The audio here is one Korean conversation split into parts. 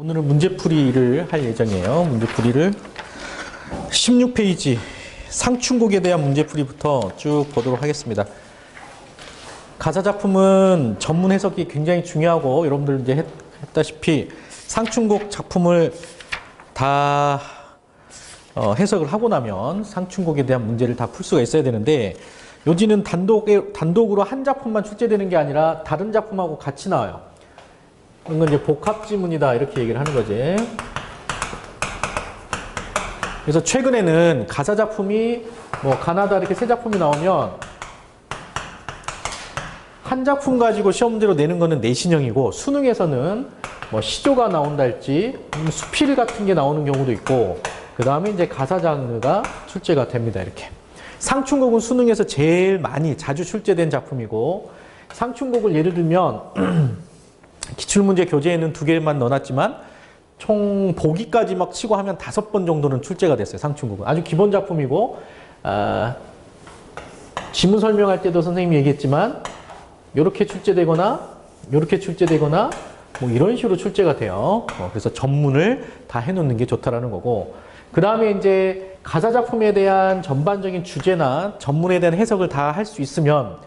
오늘은 문제풀이를 할 예정이에요. 문제풀이를 16페이지 상충곡에 대한 문제풀이부터 쭉 보도록 하겠습니다. 가사작품은 전문 해석이 굉장히 중요하고 여러분들 이제 했다시피 상충곡 작품을 다 해석을 하고 나면 상충곡에 대한 문제를 다 풀 수가 있어야 되는데 요지는 단독으로 한 작품만 출제되는 게 아니라 다른 작품하고 같이 나와요. 그런 건 이제 복합지문이다 이렇게 얘기를 하는 거지. 그래서 최근에는 가사 작품이 뭐 가나다 이렇게 세 작품이 나오면 한 작품 가지고 시험 문제로 내는 거는 내신형이고 수능에서는 뭐 시조가 나온다 할지 수필 같은 게 나오는 경우도 있고 그 다음에 이제 가사 장르가 출제가 됩니다. 이렇게. 상충곡은 수능에서 제일 많이 자주 출제된 작품이고 상충곡을 예를 들면 기출문제 교재에는 2개만 넣어놨지만 총 보기까지 막 치고 하면 5번 정도는 출제가 됐어요. 상충곡은. 아주 기본 작품이고 지문 설명할 때도 선생님이 얘기했지만 이렇게 출제되거나 이렇게 출제되거나 뭐 이런 식으로 출제가 돼요. 그래서 전문을 다 해놓는 게 좋다라는 거고 그 다음에 이제 가사 작품에 대한 전반적인 주제나 전문에 대한 해석을 다 할 수 있으면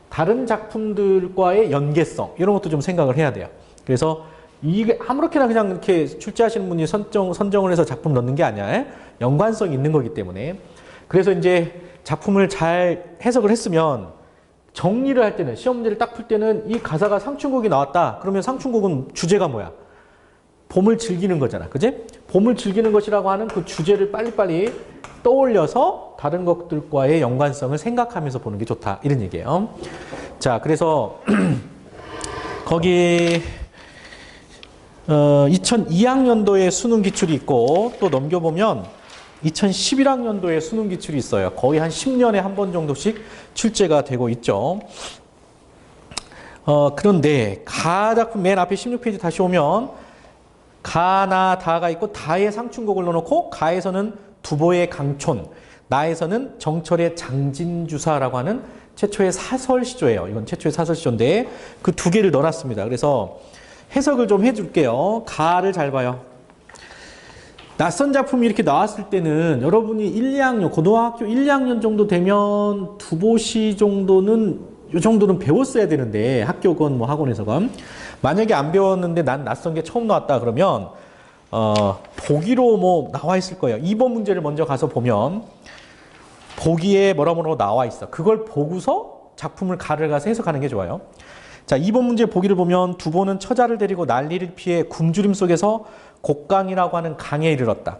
다른 작품들과의 연계성 이런 것도 좀 생각을 해야 돼요. 그래서 이게 아무렇게나 그냥 이렇게 출제하시는 분이 선정을 해서 작품 넣는 게 아니야. 연관성이 있는 거기 때문에. 그래서 이제 작품을 잘 해석을 했으면 정리를 할 때는 시험 문제를 딱 풀 때는 이 가사가 상충곡이 나왔다. 그러면 상충곡은 주제가 뭐야? 봄을 즐기는 거잖아. 그지? 봄을 즐기는 것이라고 하는 그 주제를 빨리빨리 떠올려서 다른 것들과의 연관성을 생각하면서 보는 게 좋다. 이런 얘기예요. 자, 그래서 거기 2002학년도에 수능 기출이 있고 또 넘겨보면 2011학년도에 수능 기출이 있어요. 거의 한 10년에 한 번 정도씩 출제가 되고 있죠. 그런데 가 작품 맨 앞에 16페이지 다시 오면 가나 다가 있고 다의 상충곡을 넣어놓고 가에서는 두보의 강촌, 나에서는 정철의 장진주사라고 하는 최초의 사설시조예요. 이건 최초의 사설시조인데 그 2개를 넣어놨습니다. 그래서 해석을 좀 해줄게요. 가를 잘 봐요. 낯선 작품이 이렇게 나왔을 때는 여러분이 1, 2학년, 고등학교 1, 2학년 정도 되면 두보시 정도는 이 정도는 배웠어야 되는데 학교건 뭐 학원에서건 만약에 안 배웠는데 난 낯선 게 처음 나왔다 그러면 보기로 뭐 나와 있을 거예요. 2번 문제를 먼저 가서 보면 보기에 뭐라 나와 있어. 그걸 보고서 작품을 가를 가서 해석하는 게 좋아요. 자, 2번 문제 보기를 보면 두보는 처자를 데리고 난리를 피해 굶주림 속에서 곡강이라고 하는 강에 이르렀다.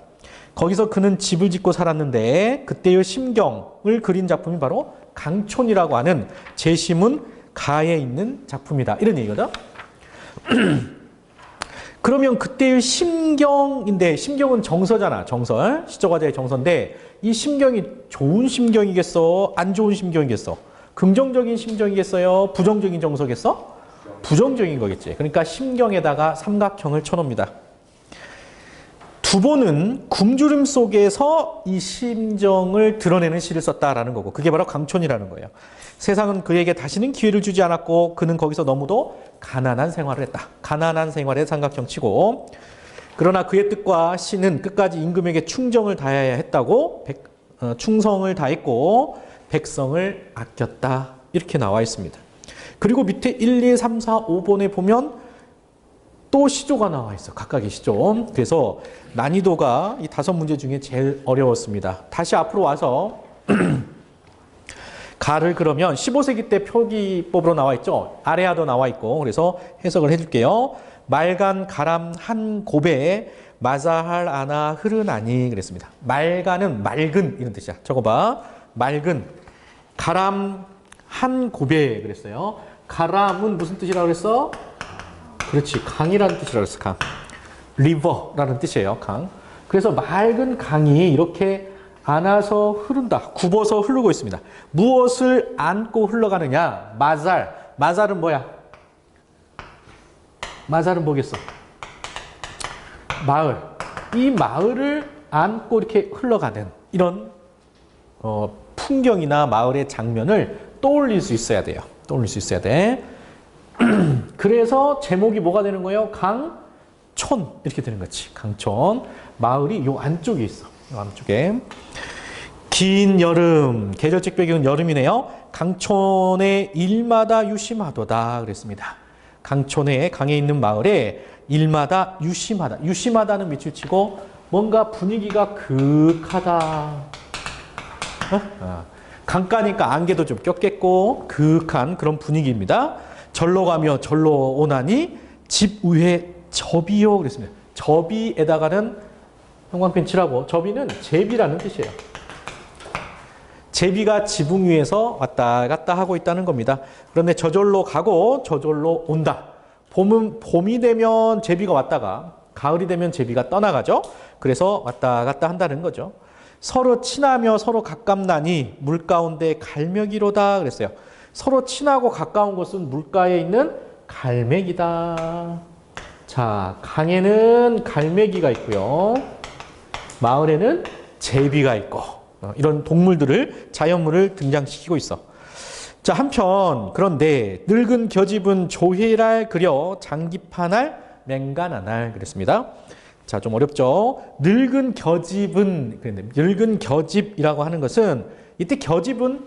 거기서 그는 집을 짓고 살았는데 그때의 심경을 그린 작품이 바로 강촌이라고 하는 제시문 가에 있는 작품이다. 이런 얘기거든. 그러면 그때의 심경인데 심경은 정서잖아. 정서. 시조과제의 정서인데 이 심경이 좋은 심경이겠어? 안 좋은 심경이겠어? 긍정적인 심정이겠어요? 부정적인 정서겠어? 부정적인 거겠지. 그러니까 심경에다가 삼각형을 쳐놓습니다. 두보는 굶주림 속에서 이 심정을 드러내는 시를 썼다라는 거고 그게 바로 강촌이라는 거예요. 세상은 그에게 다시는 기회를 주지 않았고 그는 거기서 너무도 가난한 생활을 했다. 가난한 생활에 삼각형 치고 그러나 그의 뜻과 시는 끝까지 임금에게 충정을 다해야 했다고 충성을 다했고 백성을 아꼈다. 이렇게 나와 있습니다. 그리고 밑에 1, 2, 3, 4, 5번에 보면 또 시조가 나와 있어. 각각의 시조. 그래서 난이도가 이 5문제 중에 제일 어려웠습니다. 다시 앞으로 와서 가를 그러면 15세기 때 표기법으로 나와 있죠. 아래하도 나와 있고 그래서 해석을 해줄게요. 말간 가람 한 고배에 마사할 아나 흐르나니 그랬습니다. 말간은 맑은 이런 뜻이야. 저거 봐. 맑은 가람 한 고배 그랬어요. 가람은 무슨 뜻이라고 그랬어? 그렇지. 강이라는 뜻이라고 그랬어. 강. 리버라는 뜻이에요. 강. 그래서 맑은 강이 이렇게 안아서 흐른다. 굽어서 흐르고 있습니다. 무엇을 안고 흘러가느냐? 마잘. 마잘은 뭐야? 마잘은 뭐겠어? 마을. 이 마을을 안고 이렇게 흘러가는 이런 풍경이나 마을의 장면을 떠올릴 수 있어야 돼요. 떠올릴 수 있어야 돼. 그래서 제목이 뭐가 되는 거예요? 촌 이렇게 되는 거지. 강촌. 마을이 요 안쪽에 있어. 요 안쪽에. 긴 여름, 계절적 배경은 여름이네요. 강촌의 일마다 유심하도다 그랬습니다. 강촌의 강에 있는 마을에 일마다 유심하다. 유심하다는 밑줄 치고 뭔가 분위기가 그윽하다. 강가니까 안개도 좀 꼈겠고 그윽한 그런 분위기입니다. 절로 가며 절로 오나니 집 위에 접이요 그랬습니다. 접이에다가는 형광펜 칠하고 접이는 제비라는 뜻이에요. 제비가 지붕 위에서 왔다 갔다 하고 있다는 겁니다. 그런데 저절로 가고 저절로 온다. 봄이 되면 제비가 왔다가 가을이 되면 제비가 떠나가죠. 그래서 왔다 갔다 한다는 거죠. 서로 친하며 서로 가깝나니 물 가운데 갈매기로다 그랬어요. 서로 친하고 가까운 곳은 물가에 있는 갈매기다. 자, 강에는 갈매기가 있고요. 마을에는 제비가 있고 이런 동물들을 자연물을 등장시키고 있어. 자, 한편 그런데 늙은 겨집은 조회랄 그려 장기파날 맹간하날 그랬습니다. 자, 좀 어렵죠. 늙은 겨집은 늙은 겨집이라고 하는 것은 이때 겨집은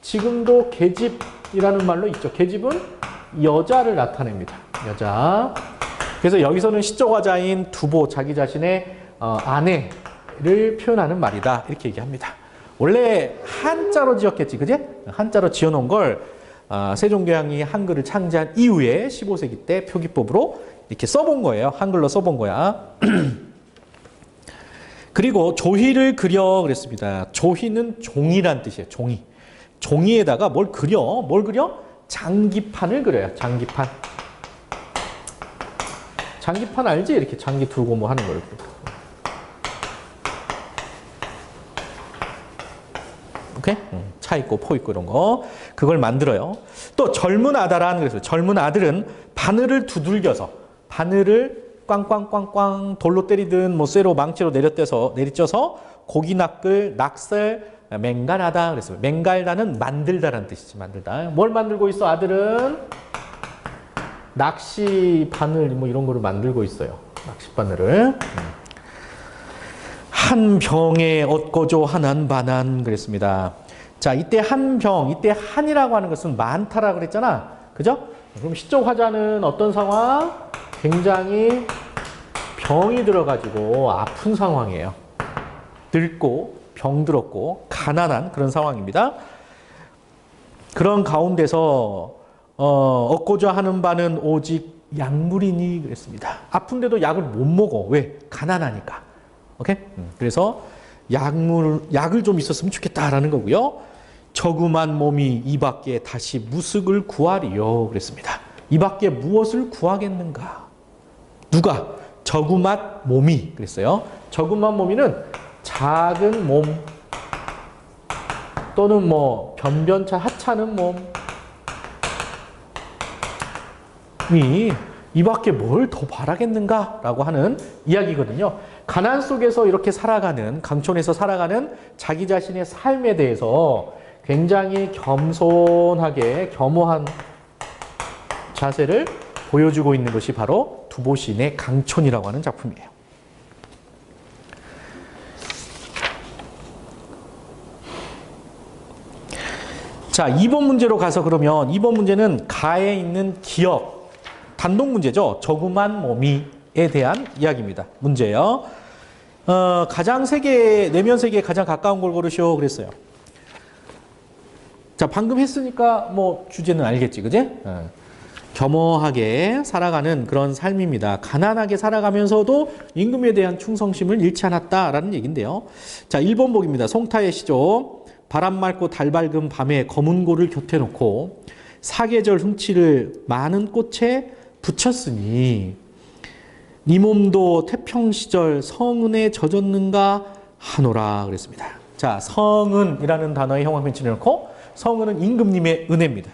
지금도 계집이라는 말로 있죠. 계집은 여자를 나타냅니다. 여자. 그래서 여기서는 시적화자인 두보 자기 자신의 아내를 표현하는 말이다 이렇게 얘기합니다. 원래 한자로 지었겠지, 그지? 한자로 지어놓은 걸 세종대왕이 한글을 창제한 이후에 15세기 때 표기법으로 이렇게 써본 거예요. 한글로 써본 거야. 그리고 조희를 그려 그랬습니다. 조희는 종이란 뜻이에요. 종이. 종이에다가 뭘 그려? 뭘 그려? 장기판을 그려요. 장기판. 장기판 알지? 이렇게 장기 들고 뭐 하는 걸. 오케이? 차 있고 포 있고 이런 거. 그걸 만들어요. 또 젊은 아다란 그래서 젊은 아들은 바늘을 두들겨서 바늘을 꽝꽝꽝꽝 돌로 때리든 뭐 쇠로 망치로 내리쪄서 고기 낚을 낙설 맹갈하다 그랬어요. 맹갈다는 만들다라는 뜻이지. 만들다. 뭘 만들고 있어 아들은? 낚시 바늘 뭐 이런 거를 만들고 있어요. 낚시 바늘을. 한 병에 얻고조 한한 반한 그랬습니다. 자, 이때 한 병, 이때 한이라고 하는 것은 많다라 그랬잖아. 그죠? 그럼 시적 화자는 어떤 상황? 굉장히 병이 들어가지고 아픈 상황이에요. 늙고 병들었고 가난한 그런 상황입니다. 그런 가운데서 얻고자 하는 바는 오직 약물이니 그랬습니다. 아픈데도 약을 못 먹어. 왜? 가난하니까. 오케이? 그래서 약을 좀 있었으면 좋겠다라는 거고요. 저그만 몸이 이 밖에 다시 무쓱을 구하리요 그랬습니다. 이 밖에 무엇을 구하겠는가? 누가? 저그만 몸이 그랬어요. 저그만 몸이는 작은 몸 또는 뭐 변변차 하찮은 몸이 이 밖에 뭘 더 바라겠는가? 라고 하는 이야기거든요. 가난 속에서 이렇게 살아가는, 강촌에서 살아가는 자기 자신의 삶에 대해서 굉장히 겸손하게 겸허한 자세를 보여주고 있는 것이 바로 두보 시인의 강촌이라고 하는 작품이에요. 자, 2번 문제로 가서 그러면 2번 문제는 가에 있는 기억, 단독 문제죠. 저그만 몸이에 대한 이야기입니다. 문제요. 가장 내면 세계에 가장 가까운 걸 고르시오 그랬어요. 자, 방금 했으니까 뭐 주제는 알겠지, 그지? 겸허하게 살아가는 그런 삶입니다. 가난하게 살아가면서도 임금에 대한 충성심을 잃지 않았다라는 얘기인데요. 자, 1번 복입니다. 송타의 시조. 바람 맑고 달 밝은 밤에 검은 고를 곁에 놓고 사계절 흠치를 많은 꽃에 붙였으니 네 몸도 태평 시절 성은에 젖었는가 하노라 그랬습니다. 자, 성은이라는 단어에 형광펜 칠해놓고 성은은 임금님의 은혜입니다.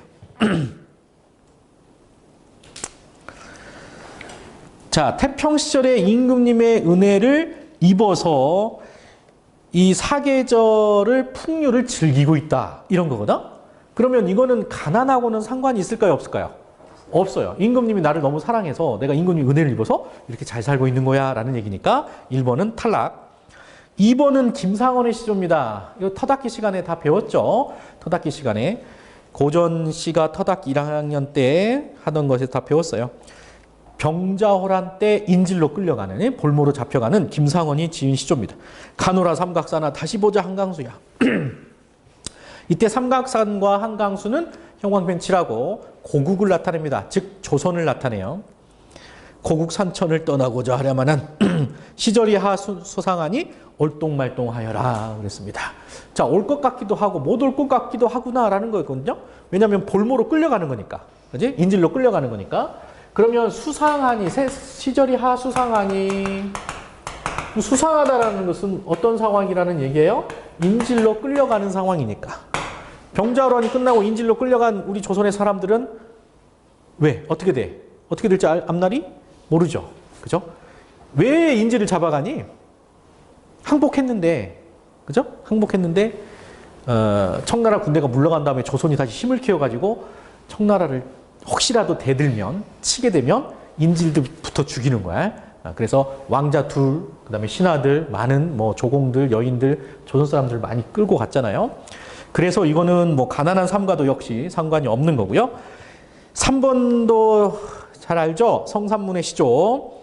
자, 태평 시절에 임금님의 은혜를 입어서 이 사계절을 풍류를 즐기고 있다 이런 거거든. 그러면 이거는 가난하고는 상관이 있을까요 없을까요? 없어요. 임금님이 나를 너무 사랑해서 내가 임금님 은혜를 입어서 이렇게 잘 살고 있는 거야 라는 얘기니까 1번은 탈락. 2번은 김상원의 시조입니다. 이거 터닫기 시간에 다 배웠죠. 터닫기 시간에. 고전 씨가 터닫기 1학년 때 하던 것에서 다 배웠어요. 병자호란 때 인질로 끌려가는, 볼모로 잡혀가는 김상원이 지은 시조입니다. 가노라 삼각사나 다시 보자 한강수야. 이때 삼각산과 한강수는 형광펜치라고 고국을 나타냅니다. 즉 조선을 나타내요. 고국 산천을 떠나고자 하려마는 시절이 하수상하니 얼똥말똥하여라 그랬습니다. 자, 올 것 같기도 하고 못 올 것 같기도 하구나라는 거였거든요. 왜냐하면 볼모로 끌려가는 거니까, 그지? 인질로 끌려가는 거니까. 그러면 수상하니, 시절이 하수상하니, 수상하다라는 것은 어떤 상황이라는 얘기예요? 인질로 끌려가는 상황이니까. 병자호란이 끝나고 인질로 끌려간 우리 조선의 사람들은 왜? 어떻게 돼? 어떻게 될지 앞날이? 모르죠. 그죠? 왜 인질을 잡아가니? 항복했는데, 그죠? 항복했는데, 청나라 군대가 물러간 다음에 조선이 다시 힘을 키워가지고 청나라를 혹시라도 대들면, 치게 되면 인질들부터 죽이는 거야. 그래서 왕자 둘, 그 다음에 신하들, 많은 뭐 조공들, 여인들, 조선 사람들 많이 끌고 갔잖아요. 그래서 이거는 뭐 가난한 삶과도 역시 상관이 없는 거고요. 3번도 잘 알죠? 성산문의 시조.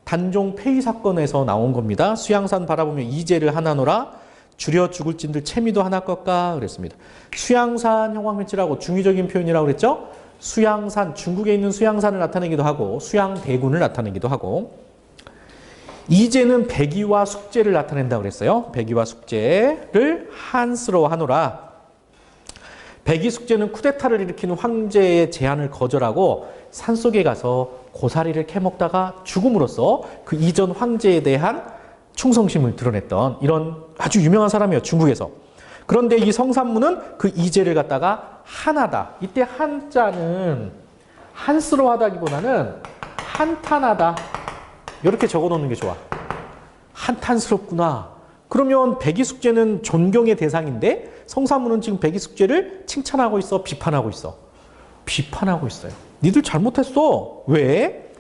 단종 폐위 사건에서 나온 겁니다. 수양산 바라보며 이제를 하나노라 줄여 죽을 진들 채미도 하나 꺾까 그랬습니다. 수양산 형광펜치라고 중의적인 표현이라고 그랬죠? 수양산, 중국에 있는 수양산을 나타내기도 하고 수양대군을 나타내기도 하고, 이제는 백의와 숙제를 나타낸다고 그랬어요. 백의와 숙제를 한스러워 하노라. 백의 숙제는 쿠데타를 일으키는 황제의 제안을 거절하고 산속에 가서 고사리를 캐먹다가 죽음으로써 그 이전 황제에 대한 충성심을 드러냈던 이런 아주 유명한 사람이에요. 중국에서. 그런데 이 성산문은 그 이제를 갖다가 한하다. 이때 한자는 한스러워하다기보다는 한탄하다. 이렇게 적어놓는 게 좋아. 한탄스럽구나. 그러면 백의숙제는 존경의 대상인데 성산문은 지금 백의숙제를 칭찬하고 있어? 비판하고 있어? 비판하고 있어요. 니들 잘못했어. 왜?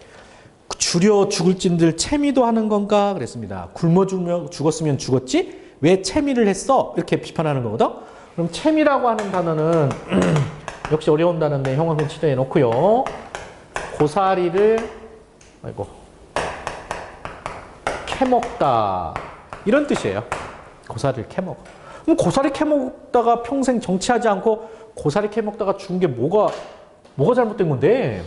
줄여 죽을 진들 채미도 하는 건가? 그랬습니다. 굶어 죽었으면 죽었지? 왜 채미를 했어? 이렇게 비판하는 거거든. 그럼 채미라고 하는 단어는 역시 어려운 단어인데 형광펜 치도해 놓고요. 고사리를 캐먹다 이런 뜻이에요. 고사리를 캐먹어. 그럼 고사리 캐먹다가 평생 정치하지 않고 고사리 캐먹다가 죽은 게 뭐가 잘못된 건데?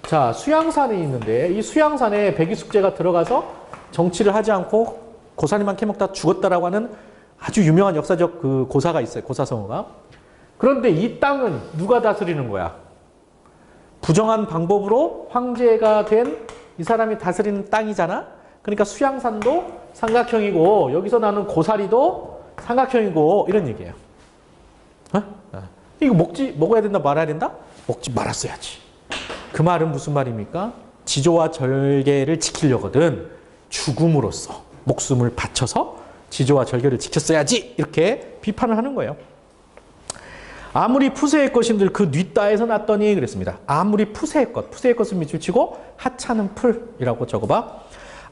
자, 수양산에 있는데 이 수양산에 백의숙제가 들어가서 정치를 하지 않고 고사리만 캐먹다 죽었다라고 하는 아주 유명한 역사적 그 고사가 있어요. 고사성어가. 그런데 이 땅은 누가 다스리는 거야? 부정한 방법으로 황제가 된 이 사람이 다스리는 땅이잖아. 그러니까 수양산도 삼각형이고 여기서 나는 고사리도 삼각형이고 이런 얘기예요. 이거 먹어야 된다 말아야 된다? 먹지 말았어야지. 그 말은 무슨 말입니까? 지조와 절개를 지키려거든 죽음으로써 목숨을 바쳐서 지조와 절개를 지켰어야지 이렇게 비판을 하는 거예요. 아무리 푸세의 것인들 그 뉘따에서 났더니 그랬습니다. 아무리 푸세의 것은 밑줄 치고 하찮은 풀이라고 적어봐.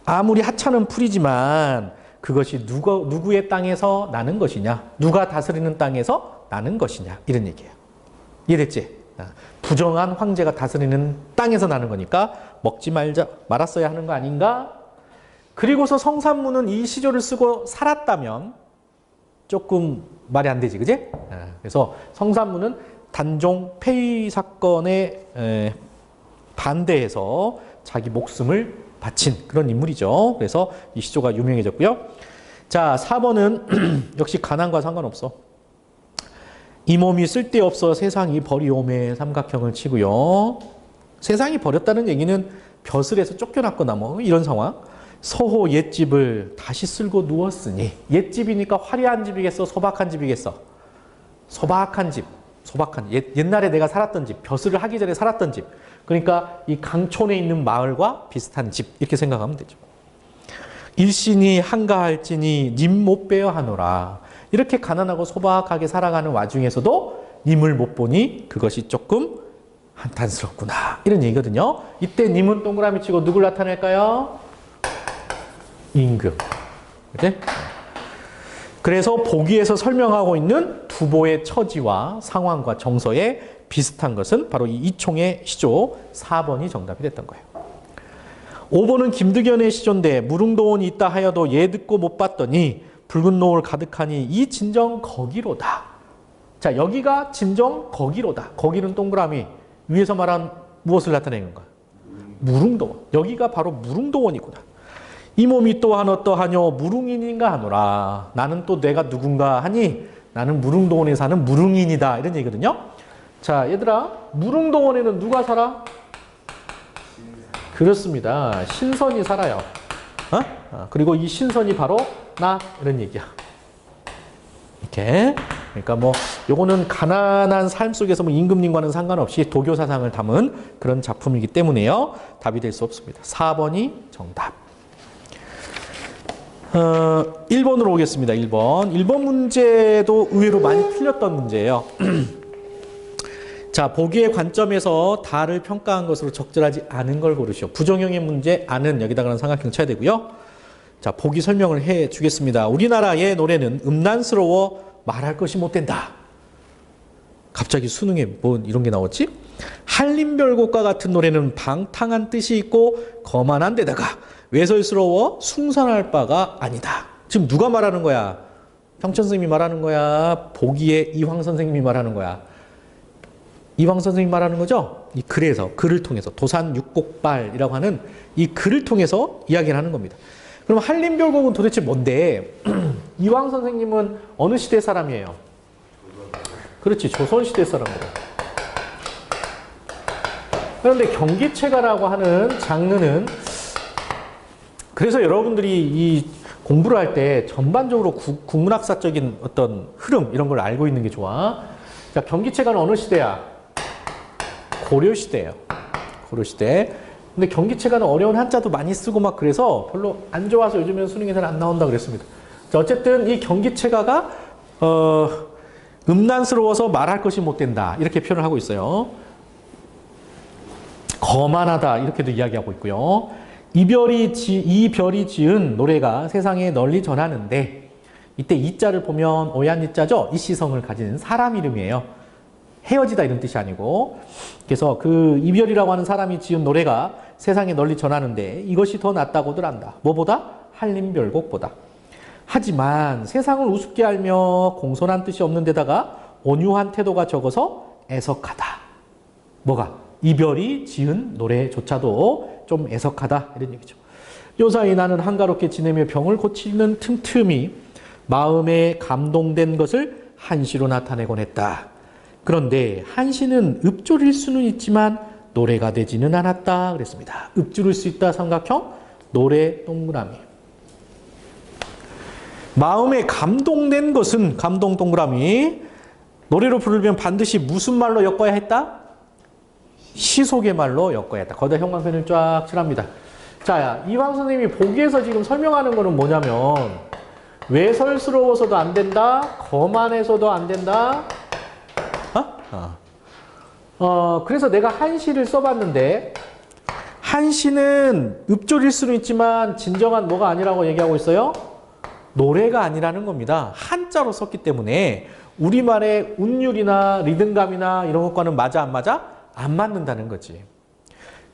아무리 하찮은 풀이지만 그것이 누구의 땅에서 나는 것이냐, 누가 다스리는 땅에서 나는 것이냐 이런 얘기예요. 이해됐지? 부정한 황제가 다스리는 땅에서 나는 거니까 먹지 말았어야 하는 거 아닌가? 그리고서 성산문은 이 시조를 쓰고 살았다면 조금 말이 안 되지, 그지? 그래서 성산문은 단종 폐위 사건에 반대해서 자기 목숨을 바친 그런 인물이죠. 그래서 이 시조가 유명해졌고요. 자, 4번은 역시 가난과 상관없어. 이 몸이 쓸데없어 세상이 버리오매 삼각형을 치고요. 세상이 버렸다는 얘기는 벼슬에서 쫓겨났거나 뭐 이런 상황. 서호 옛집을 다시 쓸고 누웠으니 옛집이니까 화려한 집이겠어? 소박한 집이겠어? 소박한 집. 옛날에 내가 살았던 집, 벼슬을 하기 전에 살았던 집. 그러니까 이 강촌에 있는 마을과 비슷한 집 이렇게 생각하면 되죠. 일신이 한가할지니 님 못 빼어 하노라. 이렇게 가난하고 소박하게 살아가는 와중에서도 님을 못 보니 그것이 조금 한탄스럽구나. 이런 얘기거든요. 이때 님은 동그라미 치고 누굴 나타낼까요? 임금. 그치? 그래서 보기에서 설명하고 있는 두보의 처지와 상황과 정서에 비슷한 것은 바로 이 이총의 시조 4번이 정답이 됐던 거예요. 5번은 김득연의 시조인데 무릉도원이 있다 하여도 얘 듣고 못 봤더니 붉은 노을 가득하니 이 진정 거기로다. 자, 여기가 진정 거기로다. 거기는 동그라미. 위에서 말한 무엇을 나타내는 건가? 무릉도원. 여기가 바로 무릉도원이구나. 이 몸이 또한 어떠하뇨 무릉인인가 하노라. 나는 또 내가 누군가 하니 나는 무릉도원에 사는 무릉인이다. 이런 얘기거든요. 자, 얘들아, 무릉도원에는 누가 살아? 그렇습니다. 신선이 살아요. 그리고 이 신선이 바로 나 이런 얘기야. 이렇게. 그러니까 뭐 요거는 가난한 삶 속에서 뭐 임금님과는 상관없이 도교 사상을 담은 그런 작품이기 때문에요. 답이 될 수 없습니다. 4번이 정답. 1번으로 오겠습니다. 1번. 1번 문제도 의외로 많이 틀렸던 문제예요. 자, 보기의 관점에서 다를 평가한 것으로 적절하지 않은 걸 고르시오. 부정형의 문제, 안은 여기다가는 삼각형 쳐야 되고요. 자, 보기 설명을 해 주겠습니다. 우리나라의 노래는 음란스러워 말할 것이 못 된다. 갑자기 수능에 뭐 이런 게 나왔지? 한림별곡과 같은 노래는 방탕한 뜻이 있고 거만한 데다가 외설스러워 숭상할 바가 아니다. 지금 누가 말하는 거야? 형천 선생님이 말하는 거야? 보기의 이황 선생님이 말하는 거야? 이황 선생님이 말하는 거죠? 이 글에서, 글을 통해서 도산 육곡발이라고 하는 이 글을 통해서 이야기를 하는 겁니다. 그럼 한림별곡은 도대체 뭔데? 이황 선생님은 어느 시대 사람이에요? 그렇지, 조선시대 사람이에요. 그런데 경기체가라고 하는 장르는 그래서 여러분들이 이 공부를 할 때 전반적으로 국문학사적인 어떤 흐름 이런 걸 알고 있는 게 좋아. 자, 경기체가는 어느 시대야? 고려시대예요. 고려시대. 근데 경기체가는 어려운 한자도 많이 쓰고 막 그래서 별로 안 좋아서 요즘에는 수능에서는 안 나온다 그랬습니다. 자, 어쨌든 이 경기체가가 음란스러워서 말할 것이 못 된다 이렇게 표현을 하고 있어요. 거만하다 이렇게도 이야기하고 있고요. 이별이 지은 노래가 세상에 널리 전하는데 이때 이자를 보면 오얀 이자죠. 이시성을 가진 사람 이름이에요. 헤어지다 이런 뜻이 아니고 그래서 그 이별이라고 하는 사람이 지은 노래가 세상에 널리 전하는데 이것이 더 낫다고들 한다. 뭐보다? 한림별곡보다. 하지만 세상을 우습게 알며 공손한 뜻이 없는 데다가 온유한 태도가 적어서 애석하다. 뭐가? 이별이 지은 노래조차도 좀 애석하다 이런 얘기죠. 요사이 나는 한가롭게 지내며 병을 고치는 틈틈이 마음에 감동된 것을 한시로 나타내곤 했다. 그런데 한시는 읊조릴 수는 있지만 노래가 되지는 않았다 그랬습니다. 읊조릴 수 있다 삼각형, 노래 동그라미. 마음에 감동된 것은 감동 동그라미. 노래로 부르면 반드시 무슨 말로 엮어야 했다? 시속의 말로 엮어야 했다. 거기다 형광펜을 쫙 칠합니다. 자, 이황 선생님이 보기에서 지금 설명하는 거는 뭐냐면 외설스러워서도 안 된다. 거만해서도 안 된다. 그래서 내가 한시를 써봤는데 한시는 읊조릴 수는 있지만 진정한 뭐가 아니라고 얘기하고 있어요? 노래가 아니라는 겁니다. 한자로 썼기 때문에 우리말의 운율이나 리듬감이나 이런 것과는 맞아 안 맞아? 안 맞는다는 거지.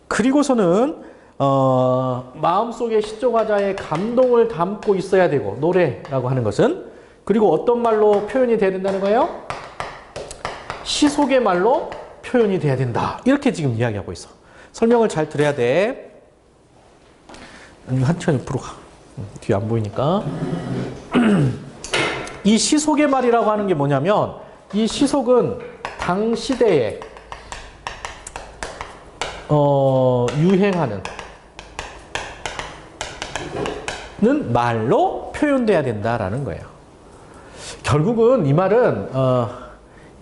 그리고서는 마음속에 시조가자의 감동을 담고 있어야 되고 노래라고 하는 것은 그리고 어떤 말로 표현이 돼야 된다는 거예요? 시속의 말로 표현이 돼야 된다. 이렇게 지금 이야기하고 있어. 설명을 잘 들어야 돼. 한참 옆으로 가. 뒤에 안 보이니까. 이 시속의 말이라고 하는 게 뭐냐면 이 시속은 당 시대에 유행하는 말로 표현돼야 된다라는 거예요. 결국은 이 말은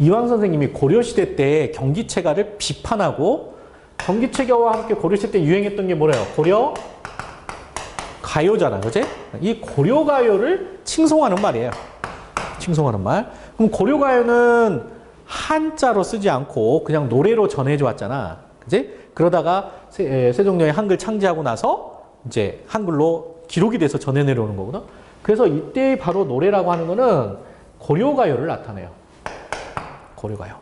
이황 선생님이 고려시대 때 경기체가를 비판하고 경기체가와 함께 고려시대 때 유행했던 게 뭐래요? 고려 가요잖아, 그지? 이 고려 가요를 칭송하는 말이에요. 칭송하는 말. 그럼 고려 가요는 한자로 쓰지 않고 그냥 노래로 전해져 왔잖아. 그지? 그러다가 세종대왕이 한글 창제하고 나서 이제 한글로 기록이 돼서 전해 내려오는 거거든. 그래서 이때 바로 노래라고 하는 거는 고려가요를 나타내요. 고려가요.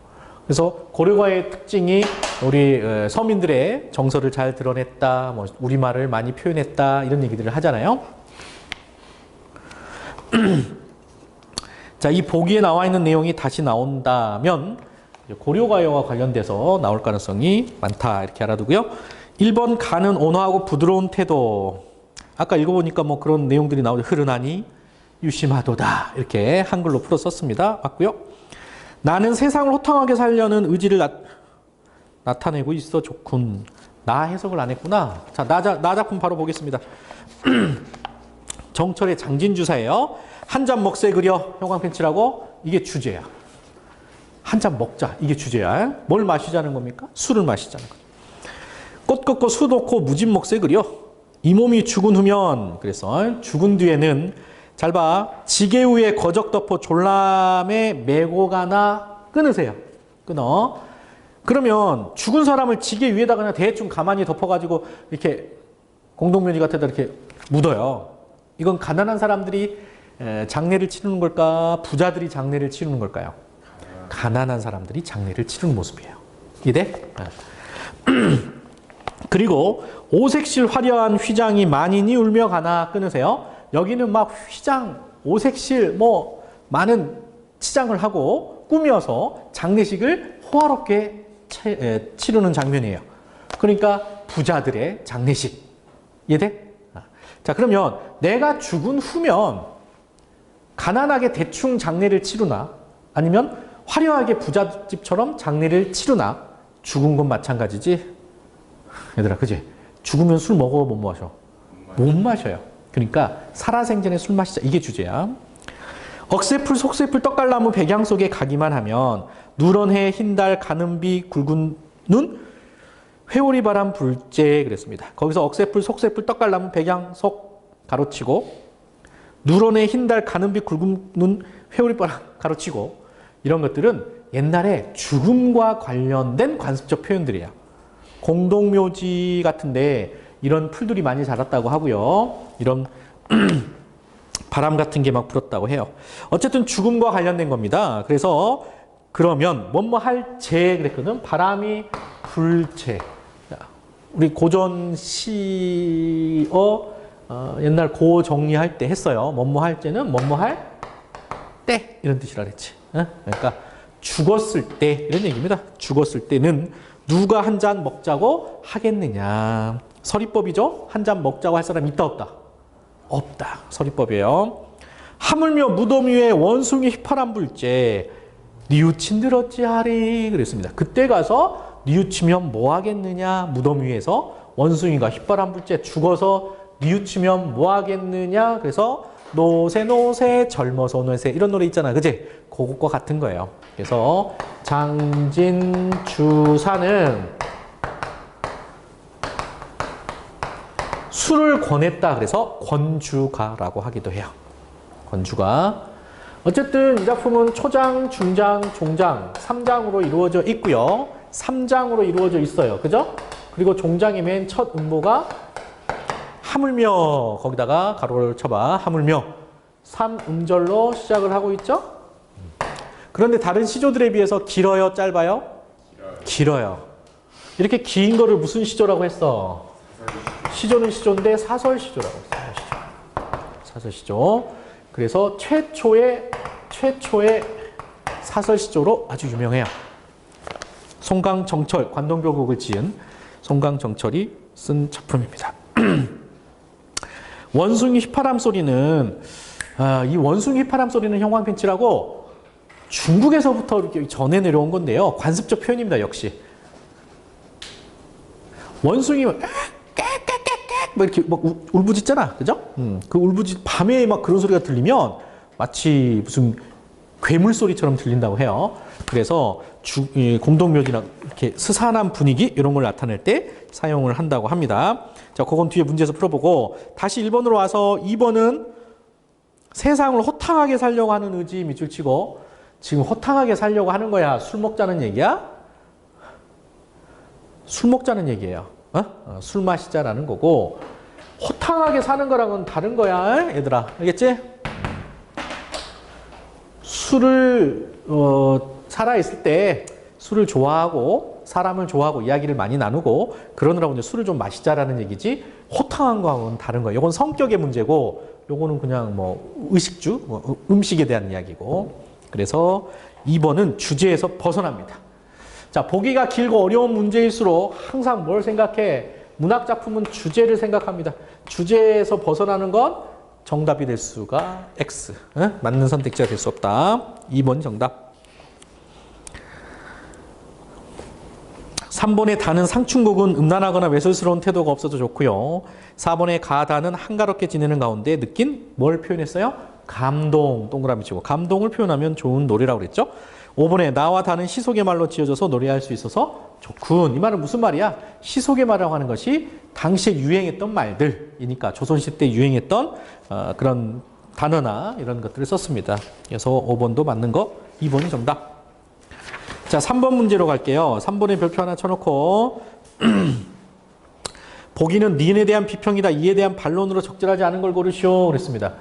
그래서 고려가요의 특징이 우리 서민들의 정서를 잘 드러냈다, 뭐 우리말을 많이 표현했다 이런 얘기들을 하잖아요. 자, 이 보기에 나와 있는 내용이 다시 나온다면 고려가요와 관련돼서 나올 가능성이 많다 이렇게 알아두고요. 1번 가는 온화하고 부드러운 태도. 아까 읽어보니까 뭐 그런 내용들이 나오죠. 흐르나니 유심하도다 이렇게 한글로 풀어 썼습니다. 맞고요. 나는 세상을 호탕하게 살려는 의지를 나타내고 있어 좋군. 나 해석을 안 했구나. 자, 나 작품 바로 보겠습니다. 정철의 장진주사예요. 한 잔 먹세 그려 형광펜치라고. 이게 주제야. 한 잔 먹자. 이게 주제야. 뭘 마시자는 겁니까? 술을 마시자는 거죠. 꽃 꺾고 수 놓고 무진 먹세 그려. 이 몸이 죽은 후면, 그래서 죽은 뒤에는 잘 봐. 지게 위에 거적 덮어 졸람에 메고 가나 끊으세요. 끊어. 그러면 죽은 사람을 지게 위에다가 그냥 대충 가만히 덮어가지고 이렇게 공동묘지 같은 데 이렇게 묻어요. 이건 가난한 사람들이 장례를 치르는 걸까? 부자들이 장례를 치르는 걸까요? 가난한 사람들이 장례를 치르는 모습이에요. 이해? 그리고 오색실 화려한 휘장이 만인이 울며 가나 끊으세요. 여기는 막 휘장, 오색실 뭐 많은 치장을 하고 꾸며서 장례식을 호화롭게 치르는 장면이에요. 그러니까 부자들의 장례식. 이해돼? 자, 그러면 내가 죽은 후면 가난하게 대충 장례를 치르나 아니면 화려하게 부잣집처럼 장례를 치르나 죽은 건 마찬가지지. 얘들아, 그지? 죽으면 술 먹어, 못 마셔? 못 마셔요. 그러니까 살아생전에 술 마시자. 이게 주제야. 억새풀, 속새풀, 떡갈나무 백양 속에 가기만 하면 누런 해, 흰달, 가는 비, 굵은 눈, 회오리 바람 불째 그랬습니다. 거기서 억새풀, 속새풀, 떡갈나무 백양 속 가로치고 누런 해, 흰달, 가는 비, 굵은 눈, 회오리 바람 가로치고 이런 것들은 옛날에 죽음과 관련된 관습적 표현들이에요. 공동묘지 같은데 이런 풀들이 많이 자랐다고 하고요. 이런 바람 같은 게 막 불었다고 해요. 어쨌든 죽음과 관련된 겁니다. 그래서 그러면 뭐뭐 할제 그랬거든. 바람이 불채. 우리 고전 시어 옛날 고 정리할 때 했어요. 뭐뭐 할제는 뭐뭐 할 때 이런 뜻이라 그랬지. 그러니까 죽었을 때 이런 얘기입니다. 죽었을 때는 누가 한 잔 먹자고 하겠느냐. 서리법이죠. 한 잔 먹자고 할 사람 있다 없다? 없다. 서리법이에요. 하물며 무덤 위에 원숭이 휘파람 불제 뉘우친 들 어찌하리 그랬습니다. 그때 가서 뉘우치면 뭐 하겠느냐. 무덤 위에서 원숭이가 휘파람 불제 죽어서 뉘우치면 뭐 하겠느냐. 그래서 노새 노새 젊어서 노새 이런 노래 있잖아. 그지? 그것과 같은 거예요. 그래서 장진주사는 술을 권했다. 그래서 권주가라고 하기도 해요. 권주가. 어쨌든 이 작품은 초장, 중장, 종장 3장으로 이루어져 있고요. 3장으로 이루어져 있어요. 그죠? 그리고 종장의 맨 첫 음보가 하물며 거기다가 가로를 쳐봐. 하물며 3음절로 시작을 하고 있죠? 그런데 다른 시조들에 비해서 길어요? 짧아요? 길어요. 이렇게 긴 거를 무슨 시조라고 했어? 시조는 시조인데 사설시조라고 했어요. 사설시조. 그래서 최초의 사설시조로 아주 유명해요. 송강정철, 관동교곡을 지은 송강정철이 쓴 작품입니다. 원숭이 휘파람 소리는 이 원숭이 휘파람 소리는 형광펜치라고 중국에서부터 이렇게 전해 내려온 건데요. 관습적 표현입니다. 역시 원숭이가 막 이렇게 막 울부짖잖아, 그죠? 그 울부짖 밤에 막 그런 소리가 들리면 마치 무슨 괴물 소리처럼 들린다고 해요. 그래서 공동묘지나 이렇게 스산한 분위기 이런 걸 나타낼 때 사용을 한다고 합니다. 자, 그건 뒤에 문제에서 풀어보고 다시 1번으로 와서 2번은 세상을 호탕하게 살려고 하는 의지 밑줄 치고 지금 호탕하게 살려고 하는 거야. 술 먹자는 얘기야? 술 먹자는 얘기예요. 술 마시자라는 거고 호탕하게 사는 거랑은 다른 거야, 얘들아. 알겠지? 술을 살아있을 때 술을 좋아하고 사람을 좋아하고 이야기를 많이 나누고 그러느라고 이제 술을 좀 마시자라는 얘기지 호탕한 거하고는 다른 거예요. 이건 성격의 문제고 요거는 그냥 뭐 의식주, 뭐 음식에 대한 이야기고 그래서 2번은 주제에서 벗어납니다. 자, 보기가 길고 어려운 문제일수록 항상 뭘 생각해? 문학작품은 주제를 생각합니다. 주제에서 벗어나는 건 정답이 될 수가 X. 맞는 선택지가 될 수 없다. 2번 정답. 3번의 다는 상충곡은 음란하거나 외설스러운 태도가 없어도 좋고요. 4번의 가다는 한가롭게 지내는 가운데 느낀 뭘 표현했어요? 감동. 동그라미 치고 감동을 표현하면 좋은 노래라고 그랬죠. 5번에 나와 다는 시속의 말로 지어져서 노래할 수 있어서 좋군. 이 말은 무슨 말이야? 시속의 말이라고 하는 것이 당시에 유행했던 말들이니까 조선시대 때 유행했던 그런 단어나 이런 것들을 썼습니다. 그래서 5번도 맞는 거, 2번이 정답. 자, 3번 문제로 갈게요. 3번에 별표 하나 쳐놓고 보기는 니은에 대한 비평이다. 이에 대한 반론으로 적절하지 않은 걸 고르시오. 그랬습니다.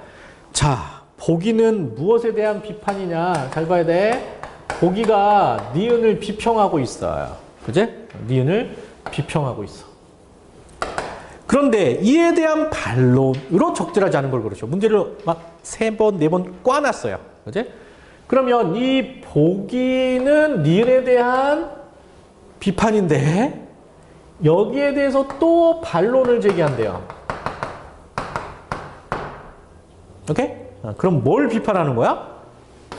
자, 보기는 무엇에 대한 비판이냐? 잘 봐야 돼. 보기가 니은을 비평하고 있어요. 그제? 니은을 비평하고 있어. 그런데 이에 대한 반론으로 적절하지 않은 걸 고르시오. 문제를 막 3번, 4번 꽈놨어요. 그제? 그러면 이 보기는 니은에 대한 비판인데 여기에 대해서 또 반론을 제기한대요. 오케이? 그럼 뭘 비판하는 거야?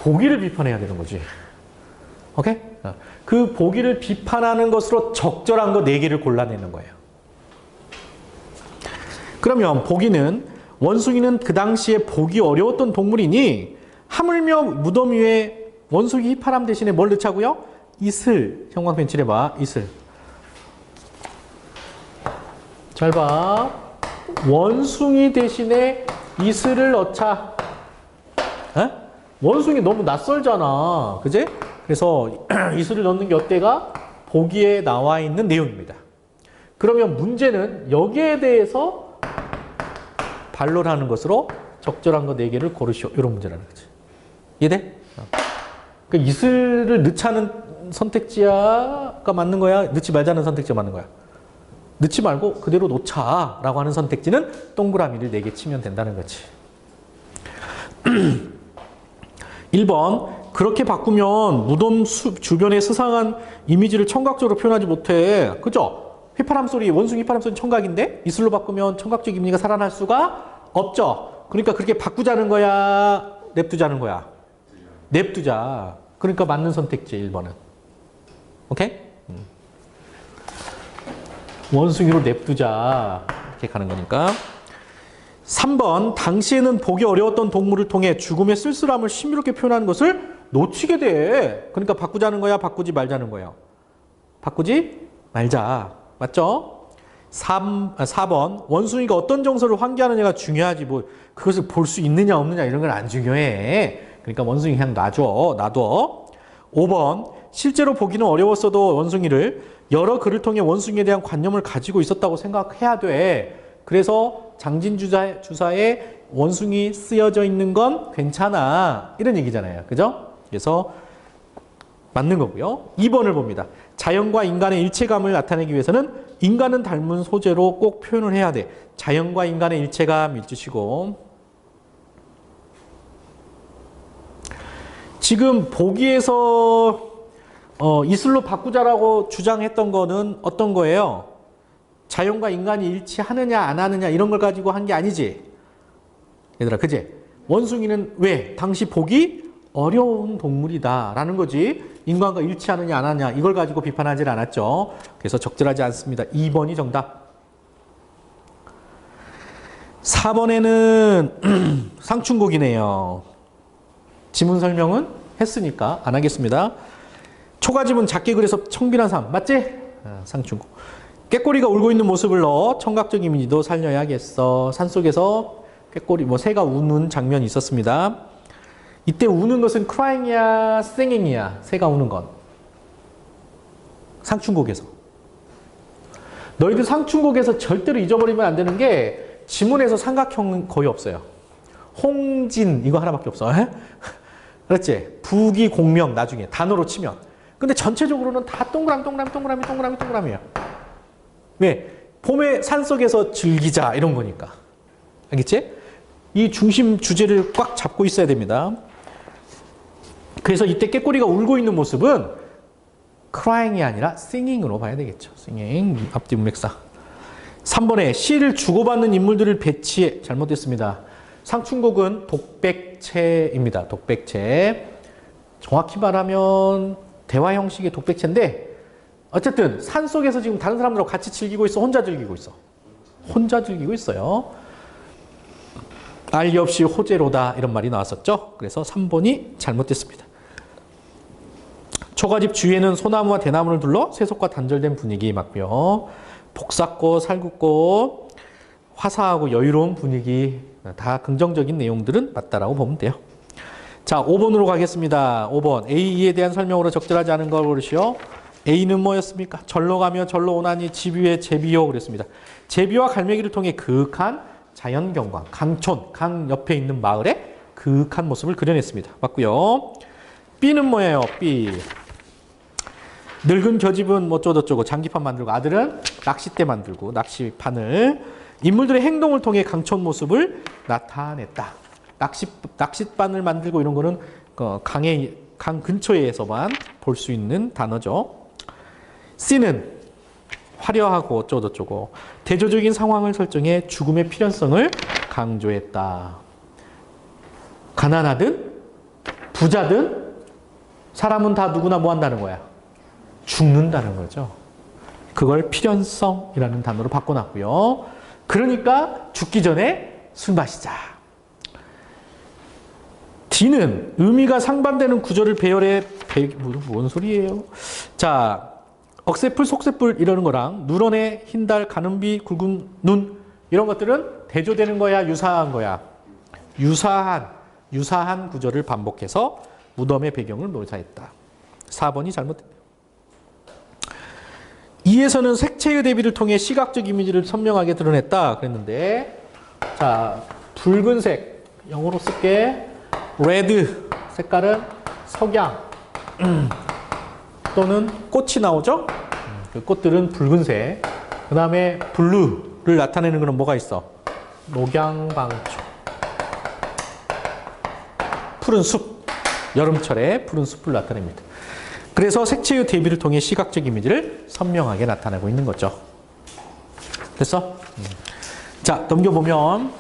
보기를 비판해야 되는 거지. 오케이? 그 보기를 비판하는 것으로 적절한 거 4개를 골라내는 거예요. 그러면 보기는 원숭이는 그 당시에 보기 어려웠던 동물이니 하물며 무덤 위에 원숭이 휘파람 대신에 뭘 넣자고요? 이슬. 형광펜 칠해봐. 이슬. 잘 봐. 원숭이 대신에 이슬을 넣자. 에? 원숭이 너무 낯설잖아. 그지? 그래서 이슬을 넣는 게 어때가? 보기에 나와 있는 내용입니다. 그러면 문제는 여기에 대해서 반론하는 것으로 적절한 거 4개를 고르시오. 이런 문제라는 거지. 이해돼? 그러니까 이슬을 넣자는 선택지가 맞는 거야? 넣지 말자는 선택지가 맞는 거야? 넣지 말고 그대로 놓자라고 하는 선택지는 동그라미를 4개 치면 된다는 거지. 1번 그렇게 바꾸면 무덤 주변의 수상한 이미지를 청각적으로 표현하지 못해. 그죠? 휘파람 소리, 원숭이 휘파람 소리 청각인데 이슬로 바꾸면 청각적 이미지가 살아날 수가 없죠. 그러니까 그렇게 바꾸자는 거야? 냅두자는 거야? 냅두자. 그러니까 맞는 선택지 1번은. 오케이? 원숭이로 냅두자. 이렇게 가는 거니까. 3번 당시에는 보기 어려웠던 동물을 통해 죽음의 쓸쓸함을 신비롭게 표현하는 것을 놓치게 돼. 그러니까 바꾸자는 거야? 바꾸지 말자는 거야? 바꾸지 말자. 맞죠? 4번 원숭이가 어떤 정서를 환기하느냐가 중요하지 뭐 그것을 볼 수 있느냐 없느냐 이런 건 안 중요해. 그러니까 원숭이 그냥 놔둬. 5번 실제로 보기는 어려웠어도 원숭이를 여러 글을 통해 원숭이에 대한 관념을 가지고 있었다고 생각해야 돼. 그래서 장진주사에 원숭이 쓰여져 있는 건 괜찮아. 이런 얘기잖아요. 그죠? 그래서 맞는 거고요. 2번을 봅니다. 자연과 인간의 일체감을 나타내기 위해서는 인간은 닮은 소재로 꼭 표현을 해야 돼. 자연과 인간의 일체감 읽으시고 지금 보기에서 이슬로 바꾸자라고 주장했던 거는 어떤 거예요? 자연과 인간이 일치하느냐 안 하느냐 이런 걸 가지고 한 게 아니지. 얘들아 그지? 원숭이는 왜? 당시 보기 어려운 동물이다라는 거지. 인간과 일치하느냐 안 하느냐 이걸 가지고 비판하지 않았죠. 그래서 적절하지 않습니다. 2번이 정답. 4번에는 상충곡이네요. 지문 설명은 했으니까 안 하겠습니다. 초가집은 작게 그려서 청빈한 삶. 맞지? 상충곡. 꾀꼬리가 울고 있는 모습을 넣어 청각적 이미지도 살려야겠어. 산속에서 꾀꼬리, 새가 우는 장면이 있었습니다. 이때 우는 것은 crying이야, singing이야. 새가 우는 건. 상충곡에서. 너희들 상충곡에서 절대로 잊어버리면 안 되는 게 지문에서 삼각형은 거의 없어요. 홍진 이거 하나밖에 없어. 그렇지? 부기 공명 나중에 단어로 치면. 근데 전체적으로는 다 동그라미예요. 왜? 봄에 산속에서 즐기자 이런 거니까. 알겠지? 이 중심 주제를 꽉 잡고 있어야 됩니다. 그래서 이때 깨꼬리가 울고 있는 모습은 crying이 아니라 singing으로 봐야 되겠죠. singing 앞뒤 문맥사. 3번에 시를 주고받는 인물들을 배치해 잘못됐습니다. 상충곡은 독백체입니다. 독백체. 정확히 말하면 대화 형식의 독백체인데 어쨌든 산속에서 지금 다른 사람들하고 같이 즐기고 있어? 혼자 즐기고 있어? 혼자 즐기고 있어요. 알리 없이 호재로다 이런 말이 나왔었죠. 그래서 3번이 잘못됐습니다. 초가집 주위에는 소나무와 대나무를 둘러 세속과 단절된 분위기 맞고요. 복사꽃, 살구꽃, 화사하고 여유로운 분위기 다 긍정적인 내용들은 맞다라고 보면 돼요. 자, 5번으로 가겠습니다. 5번 A에 대한 설명으로 적절하지 않은 걸 고르시오. A는 뭐였습니까? 절로 가며 절로 오나니 집 위에 제비요 그랬습니다. 제비와 갈매기를 통해 그윽한 자연경관, 강촌, 강 옆에 있는 마을의 그윽한 모습을 그려냈습니다. 맞고요. B는 뭐예요? B. 늙은 겨집은 뭐 어쩌고저쩌고 장기판 만들고 아들은 낚싯대 만들고 낚시판을 인물들의 행동을 통해 강촌 모습을 나타냈다. 낚싯반을 만들고 이런 거는 강 근처에서만 볼 수 있는 단어죠. C는 화려하고 어쩌고저쩌고 대조적인 상황을 설정해 죽음의 필연성을 강조했다. 가난하든 부자든 사람은 다 누구나 뭐 한다는 거야? 죽는다는 거죠. 그걸 필연성이라는 단어로 바꿔놨고요. 그러니까 죽기 전에 술 마시자. D는 의미가 상반되는 구절을 배열해 뭔 소리예요? 자, 억새풀, 속새뿔 이러는 거랑 누런의 흰달, 가는비, 굵은 눈 이런 것들은 대조되는 거야, 유사한 거야? 유사한 구절을 반복해서 무덤의 배경을 묘사했다. 4번이 잘못됐다. 2에서는 색채의 대비를 통해 시각적 이미지를 선명하게 드러냈다 그랬는데 자, 붉은색 영어로 쓸게 레드 색깔은 석양 또는 꽃이 나오죠? 그 꽃들은 붉은색. 그 다음에 블루를 나타내는 것은 뭐가 있어? 녹양방초. 푸른 숲. 여름철에 푸른 숲을 나타냅니다. 그래서 색채의 대비를 통해 시각적 이미지를 선명하게 나타내고 있는 거죠. 됐어? 자, 넘겨보면